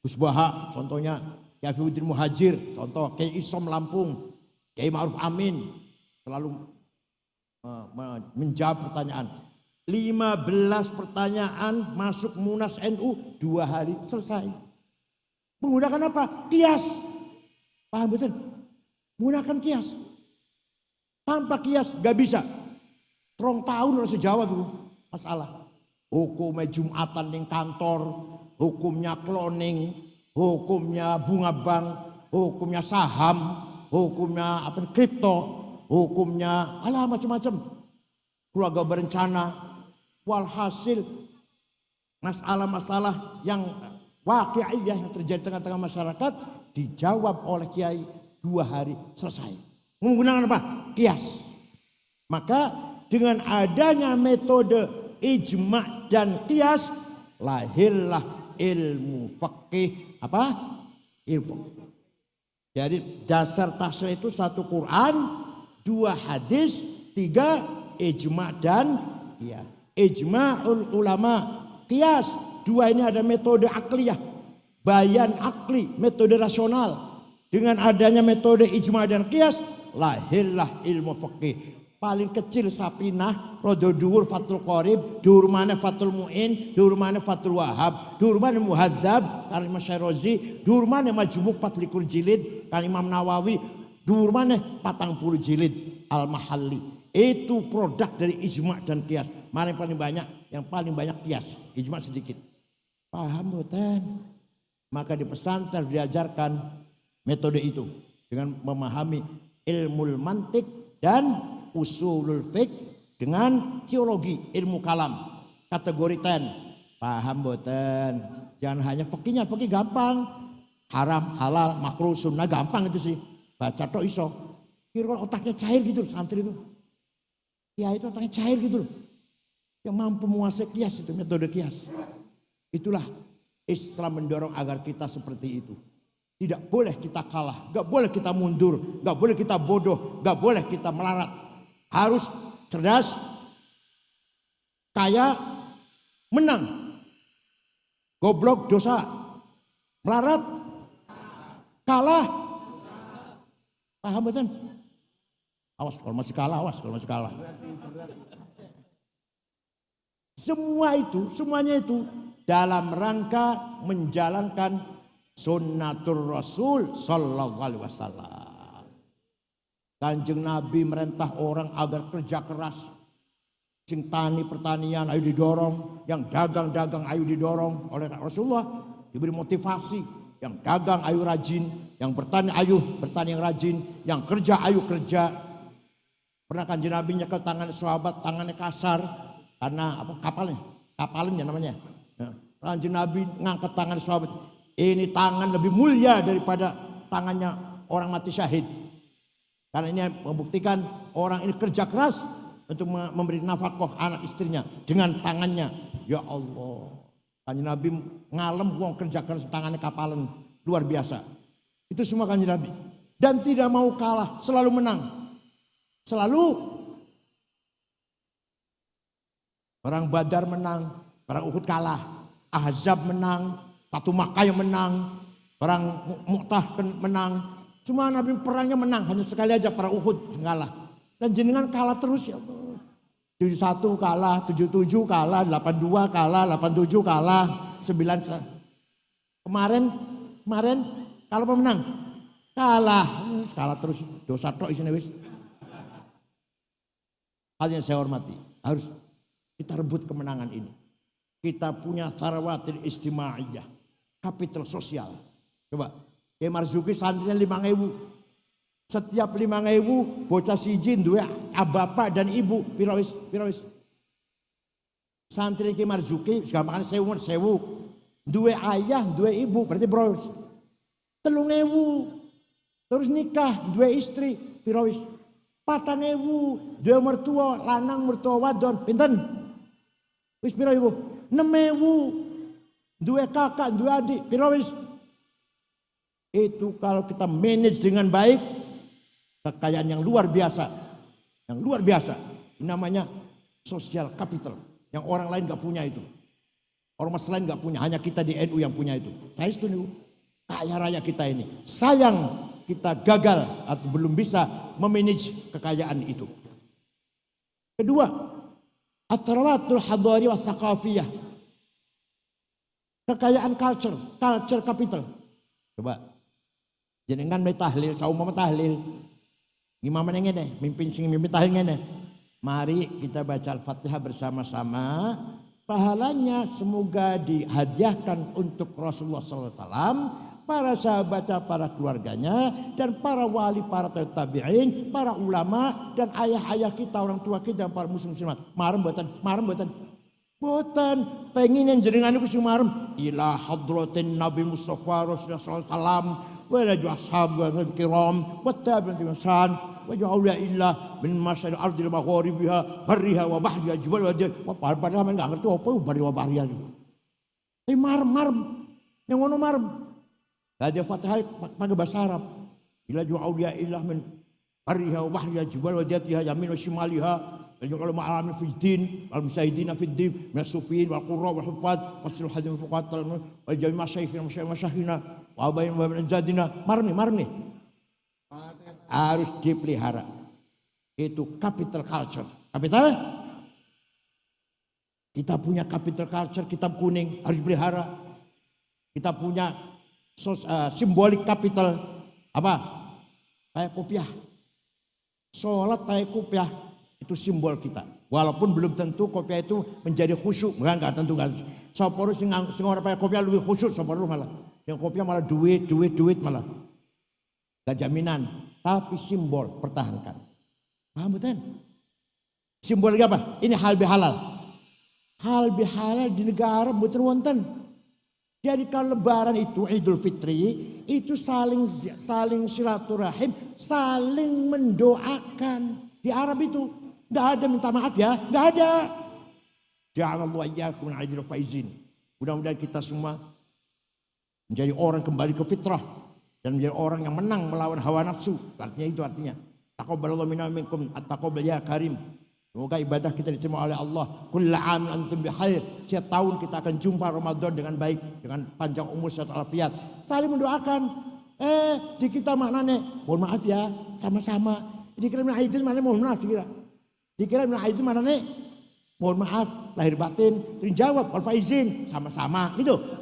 Gus Baha contohnya, Kiai Fiuddin Muhajir contoh, Kiai Isom Lampung, Kiai Ma'ruf Amin selalu menjawab pertanyaan. 15 pertanyaan masuk Munas NU 2 hari selesai. Menggunakan apa? Kias. Paham betul? Menggunakan kias. Tanpa kias gak bisa. Terong tahun harus jawab itu masalah. Hukumnya Jumatan di kantor, hukumnya cloning, hukumnya bunga bank, hukumnya saham, hukumnya kripto, hukumnya macam-macam. Keluarga berencana. Walhasil masalah-masalah yang waqi'iyah yang terjadi tengah-tengah masyarakat dijawab oleh kiai 2 hari selesai. Menggunakan apa? Kias. Maka dengan adanya metode ijma' dan kias lahirlah ilmu fikih ilmu. Jadi dasar tahsil itu 1 Quran, 2 hadis, 3 ijma' dan kias. Ijma'ul ulama, kias. 2 ini ada metode akliyah, bayan akli, metode rasional. Dengan adanya metode ijma' dan kias lahirlah ilmu fikih. Paling kecil Sapinah, rodo dhuwur Fathul Qorib, dhuwur maneh Fathul Mu'in, dhuwur maneh Fathul Wahhab, dhuwur maneh Muhadzab karya Imam Syairozi, dhuwur maneh Majmu' 24 jilid karya Imam Nawawi, dhuwur maneh 40 jilid Al-Mahalli. Itu produk dari ijma' dan kias. Mana yang paling banyak? Yang paling banyak kias, ijma' sedikit. Paham boten? Maka di pesantren diajarkan metode itu dengan memahami ilmu mantik dan usulul fiqh dengan teologi ilmu kalam kategori 10. Paham boten? Jangan hanya fikihnya, fikih gampang. Haram, halal, makruh, sunnah gampang itu sih. Baca tok iso. Kira otaknya cair gitu santri itu. Ya itu otaknya cair gitu loh. Yang mampu menguasai kias itu metode kias. Itulah Islam mendorong agar kita seperti itu. Tidak boleh kita kalah, gak boleh kita mundur, gak boleh kita bodoh, gak boleh kita melarat. Harus cerdas, kaya, menang. Goblok dosa, melarat, kalah. Paham betul? Awas kalau masih kalah, Semuanya itu dalam rangka menjalankan sunnatur Rasul sallallahu alaihi wasallam. Kanjeng Nabi merintah orang agar kerja keras. Sing tani pertanian ayo didorong, yang dagang ayo didorong oleh Rasulullah, diberi motivasi. Yang dagang ayo rajin, yang bertani ayo bertani yang rajin, yang kerja ayo kerja. Pernah Kanjeng Nabi nyekel tangan sahabat, tangannya kasar karena kapalnya namanya. Kanjeng Nabi ngangkat tangan sahabat, ini tangan lebih mulia daripada tangannya orang mati syahid. Karena ini membuktikan orang ini kerja keras untuk memberi nafkah anak istrinya dengan tangannya. Ya Allah, Kanjeng Nabi ngalem wong kerja keras tangannya kapalan luar biasa. Itu semua Kanjeng Nabi dan tidak mau kalah, selalu menang. Selalu perang Badar menang, perang Uhud kalah, Ahzab menang, Fatu Makkah yang menang, perang Mu'tah menang. Semua Nabi perangnya menang, hanya sekali aja perang Uhud kalah. Dan jenengan kalah terus ya Allah. 71 kalah, 77 kalah, 82 kalah, 87 kalah, 9 kemarin kalau pemenang kalah terus dosa tok isine wis. Hal yang saya hormati, harus kita rebut kemenangan ini. Kita punya sarawatil istimaiyah, kapital sosial. Coba, Kiai Marzuki santrinya 5.000. Setiap 5.000 bocah siji duwe bapak dan ibu pirawis. Santri Kiai Marzuki gampangane 1.000 duwe ayah, duwe ibu, berarti bros. 3.000 terus nikah 2 istri piro wis 4.000 2 mertua lanang mertua wadon pinten wis piro ibu 6.000 2 kakak 2 adik piro wis itu kalau kita manage dengan baik kekayaan yang luar biasa namanya social capital yang orang lain gak punya itu. Ormas lain gak punya, hanya kita di NU yang punya itu. Saya setuju, kaya raya kita ini. Sayang kita gagal atau belum bisa memanage kekayaan itu. Kedua, at-tarawatul hadari wa thaqafiyah. Kekayaan culture capital. Coba, jenengan may tahlil, saumama tahlil. Gimana ngene, mimpin tahlil ngene. Mari kita baca Al-Fatihah bersama-sama. Pahalanya semoga dihadiahkan untuk Rasulullah SAW, para sahabatnya, para keluarganya, dan para wali, para tabi'in, para ulama, dan ayah-ayah kita, orang tua kita, dan para muslimat. Marem boten. Pengen yang jenengan itu sing marem. Ila hadratin Nabi Mustafa Rasulullah SAW, wa raju ashab wa kiram, wa tabi'in san. Wajah illah min masyarakat ardil magharibiha barriha wa bahriha jubal wa padahal enggak ngerti apa bari wa bahriha itu. Marem yang ngono marem. Ada Fatihah pakai bahasa Arab. Ila ju'auliya illah min barriha wa bahriha jubal wa jatiha yamin wa shimaliha waja'al ma'alamin fid din wal musayidina fid din min as-sufin wal qurra wal huffaz wasil hadin fuqatal wal jami' masyayikhina wa abain wa min zadina marmi harus dipelihara. Itu capital culture. Capital? Kita punya capital culture, kitab kuning harus dipelihara. Kita punya simbolik capital apa? Kayak kopiah. Sholat kayak kopiah itu simbol kita. Walaupun belum tentu kopiah itu menjadi khusyuk, enggak tentu kan. Soporo sing ora pakai kopiah lebih khusyuk soporo malah. Yang kopiah malah duit malah. Gak jaminan, tapi simbol pertahankan. Paham betul? Simbol apa? Ini hal bihalal. Hal bihalal di negara betul wonten. Jadi kalau lebaran itu Idul Fitri itu saling silaturahim, saling mendoakan. Di Arab itu nggak ada minta maaf ya, nggak ada. Ja'alallahu iyyakum ajrul faizin. Mudah-mudahan kita semua menjadi orang kembali ke fitrah. Dan menjadi orang yang menang melawan hawa nafsu. Artinya. Taqabbalallahu minna minkum at-taqabbal ya karim. Semoga ibadah kita diterima oleh Allah. Kullu 'amin antum bi khair. Setiap tahun kita akan jumpa Ramadan dengan baik, dengan panjang umur sehat walafiat. Saling mendoakan. Di kita maknanya, mohon maaf ya, sama-sama. Dikira min aidil maknanya mohon maaf dikira. Dikira min aidil maknanya mohon maaf lahir batin. Dijawab wal faizin sama-sama gitu.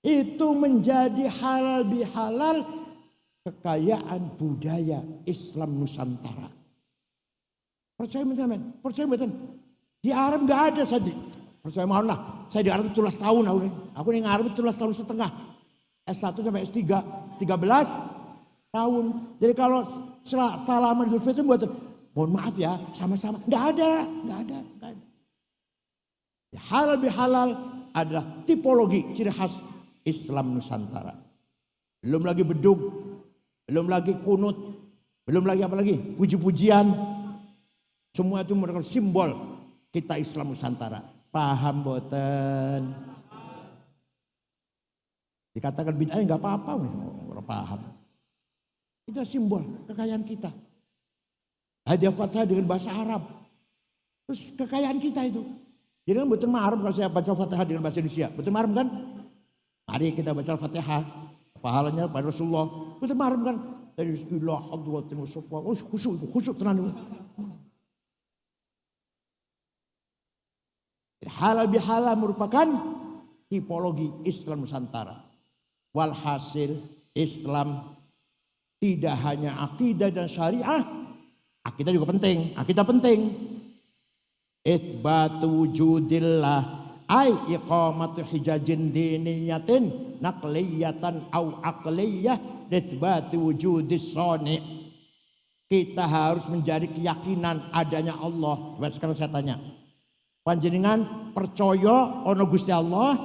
Itu menjadi halal bihalal kekayaan budaya Islam Nusantara. Percaya betul. Di Arab nggak ada saja. Percaya mohon lah. Saya di Arab 17 tahun aku di Arab 17 tahun setengah. S1 sampai S3 13 tahun. Jadi kalau salaman Idul Fitri buat mohon maaf ya sama-sama. Nggak ada. Halal bihalal adalah tipologi ciri khas Islam Nusantara. Belum lagi bedug, belum lagi kunut, belum lagi apa lagi? Puji-pujian. Semua itu merupakan simbol kita Islam Nusantara. Paham boten? Dikatakan bid'ah enggak apa-apa, orang paham. Itu simbol kekayaan kita. Hadiah Fatihah dengan bahasa Arab. Terus kekayaan kita itu. Jadi kan betul marem kalau saya baca Fatihah dengan bahasa Indonesia. Betul marem kan? Mari kita baca Al-Fatihah. Pahalanya pada Rasulullah. Kita marem kan. Dari bismillah, hadratin mustafa. Oh khusyuk tenan. Halal bihalal merupakan tipologi Islam Nusantara. Walhasil Islam tidak hanya akidah dan syariah. Akidah juga penting. Akidah penting. Itsbatu wujudillah. Ay iqamatu hijajin diniyatin naqliyatan au aqliyah itsbatu wujudis sani. Kita harus menjadi keyakinan adanya Allah. Coba sekarang saya tanya. Panjenengan percaya ono Gusti Allah?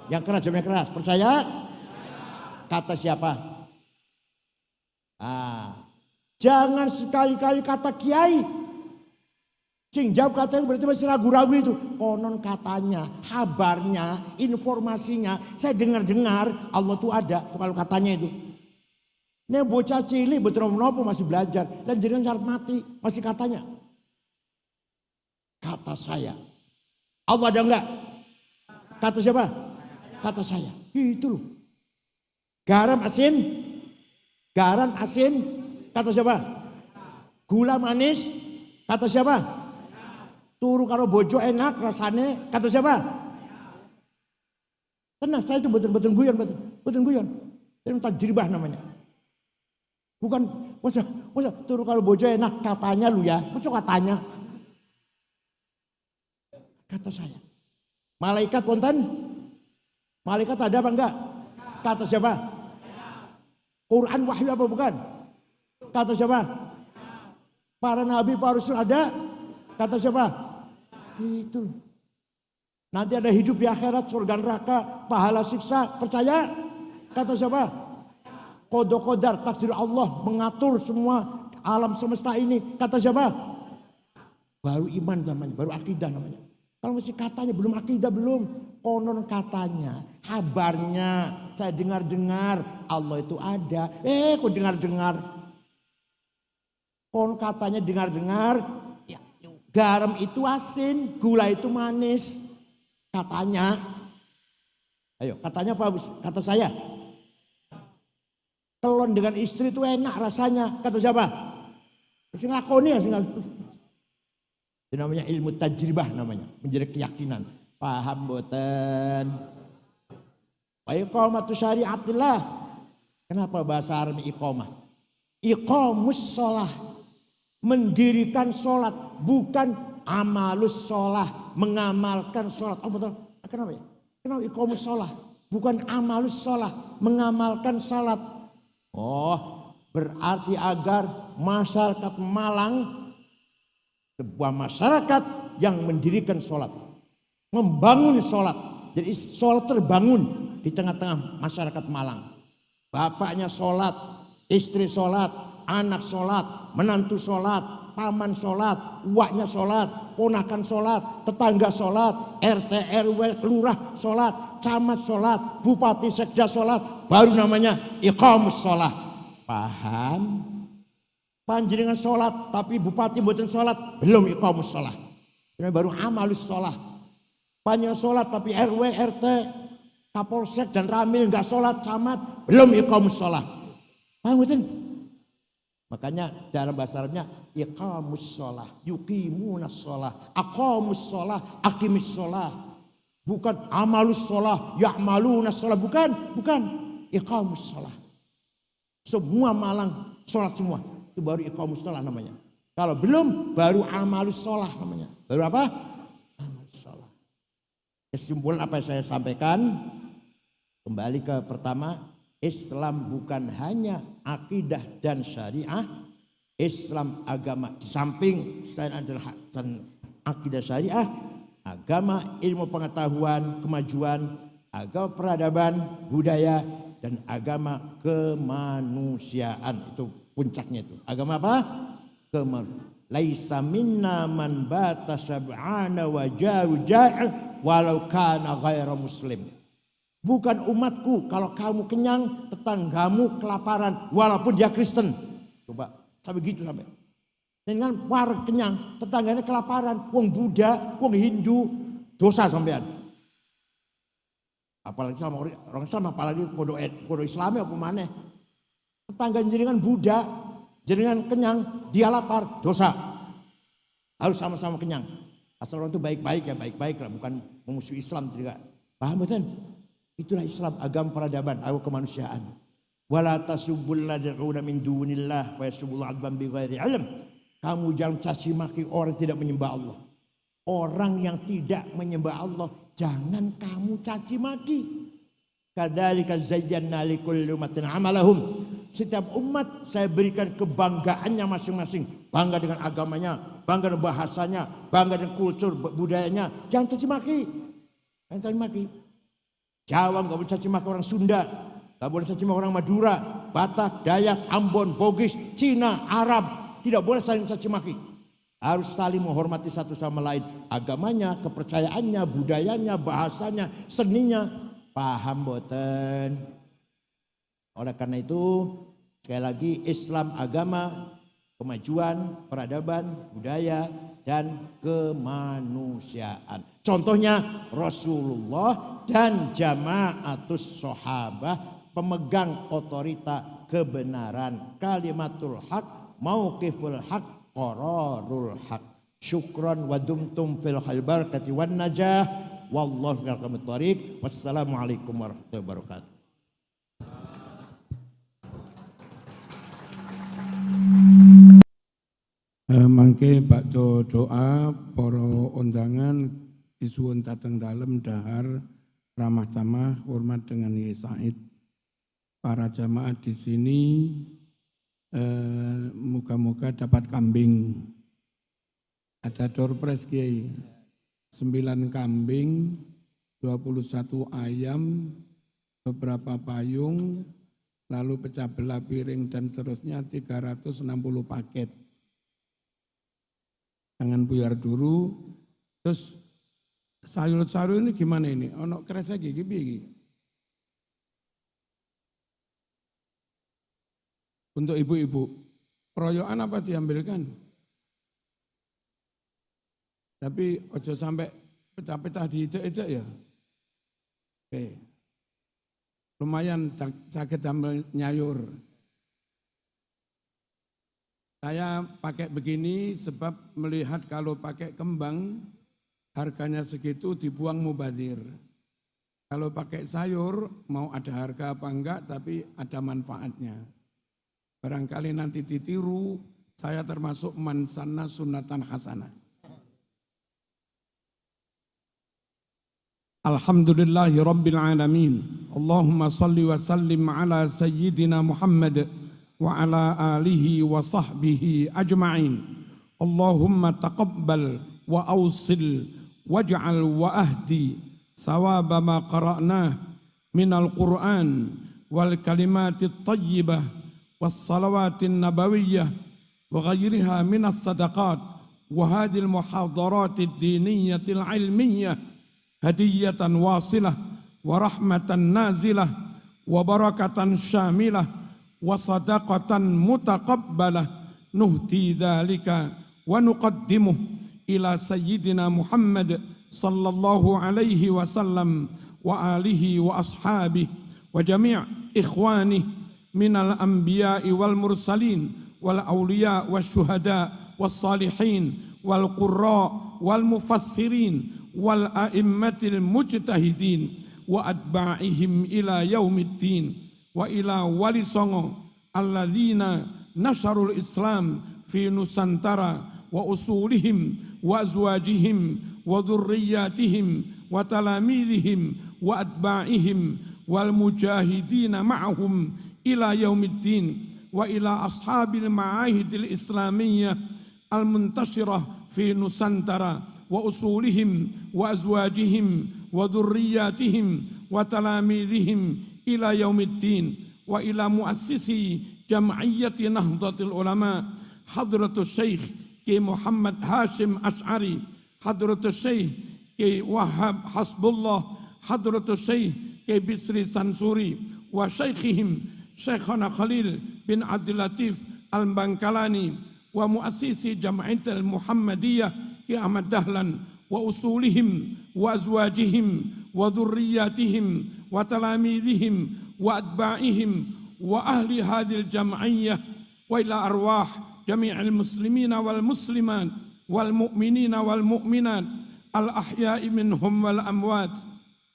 Yang keras jawabnya keras. Percaya? Kata siapa? Jangan sekali-kali kata kiai. Sing jawab katanya berarti masih ragu-ragu itu. Konon katanya, kabarnya, informasinya. Saya dengar-dengar Allah tuh ada. Kalau katanya itu. Ini bocah cilik betul-betul masih belajar. Dan jangan syarat mati. Masih katanya. Kata saya. Allah ada enggak? Kata siapa? Kata saya. Itu loh. Garam asin. Garam asin. Kata siapa? Gula manis. Kata siapa? Turu karo bojo enak rasane. Kata siapa? Tenang, saya itu betul-betul guyon. Betul guyon. Itu tajribah namanya. Bukan, masa turu karo bojo enak katanya lu ya. Masa katanya? Kata saya. Malaikat wonten? Malaikat ada apa enggak? Kata siapa? Quran wahyu apa bukan? Kata siapa? Para nabi, para rasul ada? Kata siapa? Itu. Nanti ada hidup di akhirat, surga neraka, pahala siksa, percaya? Kata siapa? Qada qadar, takdir Allah mengatur semua alam semesta ini. Kata siapa? Baru iman namanya, baru akidah namanya. Kalau masih katanya belum akidah belum. Konon katanya, kabarnya, saya dengar-dengar Allah itu ada. Kok dengar-dengar? Konon katanya dengar-dengar, ya, garam itu asin, gula itu manis. Katanya. Ayo, katanya apa? Kata saya. Telon dengan istri itu enak rasanya. Kata siapa? Sing lakoni ya sing. Itu namanya ilmu tajribah namanya. Menjadi keyakinan. Paham boten? Wa iqamatu syariatillah. Kenapa bahasa Arab iqamah? Iqamus sholah. Mendirikan sholat. Bukan amalus sholah. Mengamalkan sholat. Oh betul. Kenapa ya? Kenapa iqamus sholah? Bukan amalus sholah. Mengamalkan sholat. Oh berarti agar masyarakat Malang. Sebuah masyarakat yang mendirikan sholat. Membangun sholat. Jadi sholat terbangun di tengah-tengah masyarakat Malang. Bapaknya sholat, istri sholat, anak sholat, menantu sholat, paman sholat, uaknya sholat, ponakan sholat, tetangga sholat, RT, RW, lurah sholat, camat sholat, bupati, sekda sholat. Baru namanya iqamus sholat. Paham? Panjenengan sholat tapi bupati mboten sholat belum iqamus sholat. Ini baru amalus sholat. Panjenengan sholat tapi RW, RT, Kapolsek dan Ramil enggak sholat, camat belum iqamus sholat. Paham betul? Makanya dalam bahasa Arabnya iqamus sholat, yuqimunas sholat, aqamus sholat, aqimis sholat. Bukan amalus sholat, ya'malunas sholat. Bukan. Iqamus sholat. Semua Malang sholat semua. Itu baru iqamus sholat namanya. Kalau belum baru amalus sholat namanya. Baru apa? Amalus sholat. Kesimpulan apa yang saya sampaikan. Kembali ke pertama. Islam bukan hanya akidah dan syariah. Islam agama di samping selain adalah akidah syariah. Agama ilmu pengetahuan, kemajuan. Agama peradaban, budaya. Dan agama kemanusiaan. Itu puncaknya itu. Agama apa? Laisa minna man bata sab'ana wa jaru ja'i walau kana ghaira muslim. Bukan umatku kalau kamu kenyang, tetanggamu kelaparan walaupun dia Kristen. Coba sampai gitu sampai. Dengan war kenyang, tetangganya kelaparan, wong Buddha, wong Hindu, dosa sampean. Apalagi sama orang Islam, apalagi podo Islami apa maneh. Tetangga jenengan Buddha, jenengan kenyang, dia lapar, dosa. Harus sama-sama kenyang. Asal orang itu baik-baik ya, baik-baik lah, bukan memusuhi Islam juga. Paham betul? Itulah Islam, agama peradaban, agama kemanusiaan. Wala tasubbul lad'una min dunillah fa yasubbul adban bighairi ilm. Kamu jangan caci maki orang tidak menyembah Allah. Orang yang tidak menyembah Allah, jangan kamu caci maki. Kadzalika zayyana likulli ummatin amalahum. Setiap umat saya berikan kebanggaannya masing-masing. Bangga dengan agamanya, bangga dengan bahasanya, bangga dengan kultur budayanya. Jangan caci maki. Jangan caci maki. Jawa enggak boleh caci maki orang Sunda. Tak boleh caci maki orang Madura, Batak, Dayak, Ambon, Bugis, Cina, Arab. Tidak boleh saling caci maki. Harus saling menghormati satu sama lain. Agamanya, kepercayaannya, budayanya, bahasanya, seninya. Paham boten? Oleh karena itu, sekali lagi Islam agama, kemajuan, peradaban, budaya, dan kemanusiaan. Contohnya Rasulullah dan jamaatus sahabah, pemegang otorita kebenaran, kalimatul haq, mauqiful haq, qararul haq. Syukran wa dumtum fil khair barakati wan najah. Wallahu a'lam bishawab. Wassalamualaikum warahmatullahi wabarakatuh. Mangke bakdo doa para undangan disuwun dateng dalem dahar ramah tamah hormat dengan Yai Said. Para jamaah di sini muka-muka dapat kambing. Ada door prize Kiai. 9 kambing, 21 ayam, beberapa payung, lalu pecah belah piring dan seterusnya 360 paket. Jangan buyar dulu. Terus sayur-sayur ini gimana ini? Ono kresek iki piye? Untuk ibu-ibu, peroyokan apa diambilkan? Tapi ojo sampai pecah-pecah diijek-ijek ya. Oke. Lumayan sakit ambil nyayur. Saya pakai begini sebab melihat kalau pakai kembang harganya segitu dibuang mubazir. Kalau pakai sayur mau ada harga apa enggak tapi ada manfaatnya. Barangkali nanti ditiru, saya termasuk man sanna sunnatan hasanah. Alhamdulillahi rabbil alamin. Allahumma salli wa sallim ala sayyidina Muhammad wa ala alihi wa sahbihi ajma'in. Allahumma taqabbal wa awsil waj'al wa ahdi sawaba ma qara'nah minal Qur'an wal kalimatit tayyibah was salawatin nabawiyyah wa ghairiha minas sadaqat wa hadil muhadaratil diniyatil ilmiyyah hadiyatan wasilah wa rahmatan nazilah wa barakatan syamilah wa sadaqatan mutaqabbalah nuhti dhalika wa nuqaddimuh ila sayyidina Muhammad sallallahu alaihi wasallam wa alihi wa ashabihi wa jami' ikhwani minal anbiya'i wal mursalin wal awliya was syuhada was salihin wal qurra wal mufassirin wal a'immatil mujtahidin wa atba'ihim ila yaumiddin wa ila wali songo alladzina nasharul islam fi nusantara wa usulihim wa azwajihim wa dhurriyyatihim wa talamidihim wa atba'ihim wal mujahidina ma'ahum ila yaumiddin wa ila ashabil ma'ahidil islamiyyah al muntashirah fi nusantara wa usulihim wa azwajihim wa dhurriyyatihim wa talamidihim ila yaumiddin wa ila muassisi jam'iyyati nahdlatul ulama hadratus syekh Ki Muhammad Hashim Ash'ari hadratus syekh Ki Wahab Hasbullah hadratus syekh Ki Bisri Sansuri wa syekhihim Syekhana Khalil bin Abdul Latif Al-Bangkalani wa muassisi jam'iyyatul Muhammadiyah Ki Ahmad Dahlan wa usulihim wa azwajihim wa dhurriyyatihim wa talamidihim wa atba'ihim wa ahli hadhil jam'iyyah wa ila arwah jami'il muslimina wal muslimat wal mu'minina wal mu'minat al ahya'i minhum wal amwat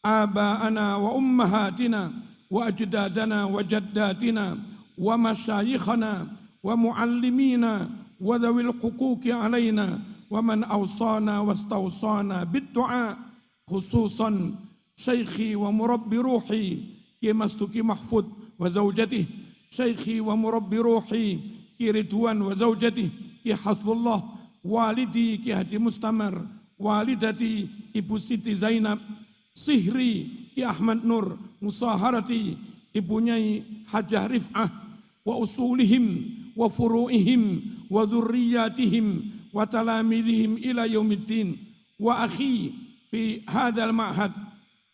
aba'ana wa ummahatina wa ajdadana wa jaddatina wa masyayikhana wa muallimina wa dhawil huquqi alaina wa man awsana wastawsana bid-du'a khususan syekhi wa murabbi ruhi Ki Mastuki Mahfud wa zawjatih syekhi wa murabbi ruhi Ki Ridwan wa zawjatih Ki Hasbullah walidi Ki Haji Mustamar walidati Ibu Siti Zainab Sihri Ki Ahmad Nur Musaharati ibunyai Hajah Rif'ah wa usulihim wa furu'ihim wa dhurriyyatihim wa talamidhihim ila yaumiddin wa akhi fi hadzal ma'had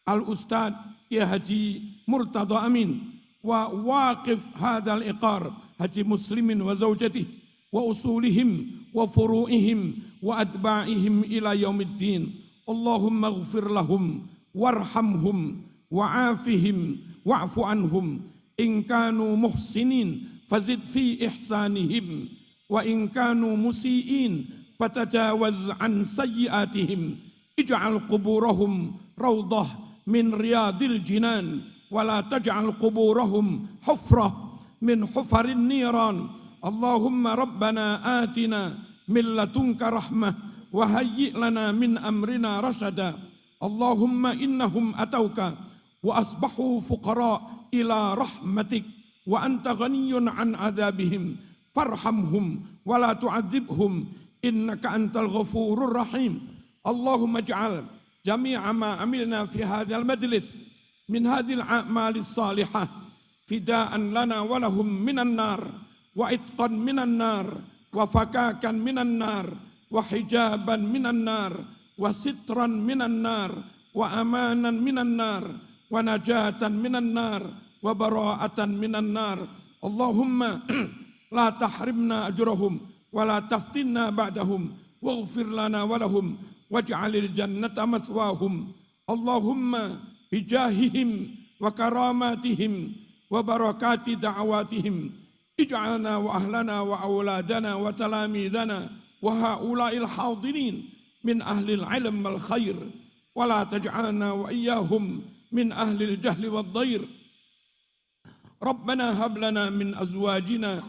al-ustad ya Haji Murtada Amin wa waqif hadzal iqar Haji Muslimin wa zawjatihi wa usulihim wa furu'ihim wa atba'ihim ila yaumiddin. Allahumma ighfir lahum warhamhum wa'afihim wa'fu anhum in kanu muhsinin fazid fi ihsanihim wa in kanu musiin fatajawaz an sayyiatihim ij'al quburahum rawdah min riyadil jinan wa la taj'al quburahum hufrah min hufarin niran. Allahumma rabbana atina min ladunka rahmah wa hayyi' lana min amrina rasada. Allahumma innahum atauka wa asbahu fuqara ila rahmatik wa anta ghaniyun an adabihim farhamhum wa la tu'adzibhum innaka antal ghafurur rahim. Allahumma ij'al jami'a ma amilna fi hadzal majlis min hadhil a'malis salihah fidaan lana wa lahum minan nar wa itqan minan nar wa fakakan minan nar wa hijaban minan nar wa sitran minan nar wa amanan minan nar wa najatan minan nar wa bara'atan minan nar. Allahumma la tahrimna ajrahum wa la taftinna ba'dahum waghfir lana wa lahum waj'alil jannata maswahum. Allahumma bijahihim wa karamatihim wa barakati da'awatihim ij'alna wa ahlana wa auladana wa talamidana wa haula'il hadirin min ahlil ilm wal khair wa la taj'alna wa iyyahum min ahlil jahli wad dhair. Rabbana hab lana min azwajina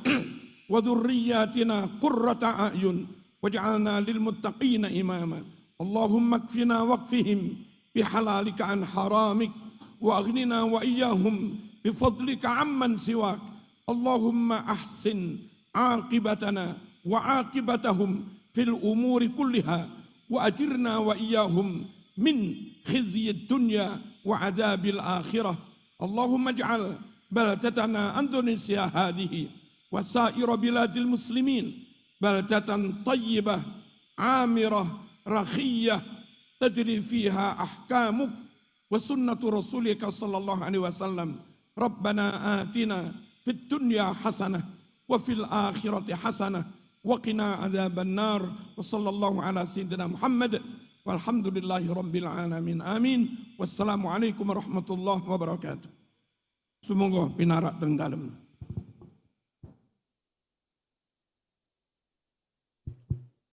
wa dhurriyyatina qurrata a'yun waj'alna lil muttaqina imama. Allahumma kfina waqfihim bihalalika an haramik wa aghnina wa iyyahum bifadlika amman siwak. Allahumma ahsin aqibatana wa aqibatahum fil umuri kulliha wa ajirna wa iyyahum min khizyid dunya wa adabil akhirah. Allahumma ij'al baldatana Indonesia hadhihi wa sa'ira biladil muslimin baldatan tayyibah amirah rakhiyah tajri fiha ahkamuk wa sunnatu rasulika sallallahu alaihi wasallam. Rabbana atina fid dunya hasanah wa fil akhirati hasanah wa qina adzaban nar. Wa sallallahu ala sayyidina Muhammad walhamdulillahi rabbil alamin. Amin. Wassalamu alaikum warahmatullahi wabarakatuh. Sumangga pinarak teng dalem.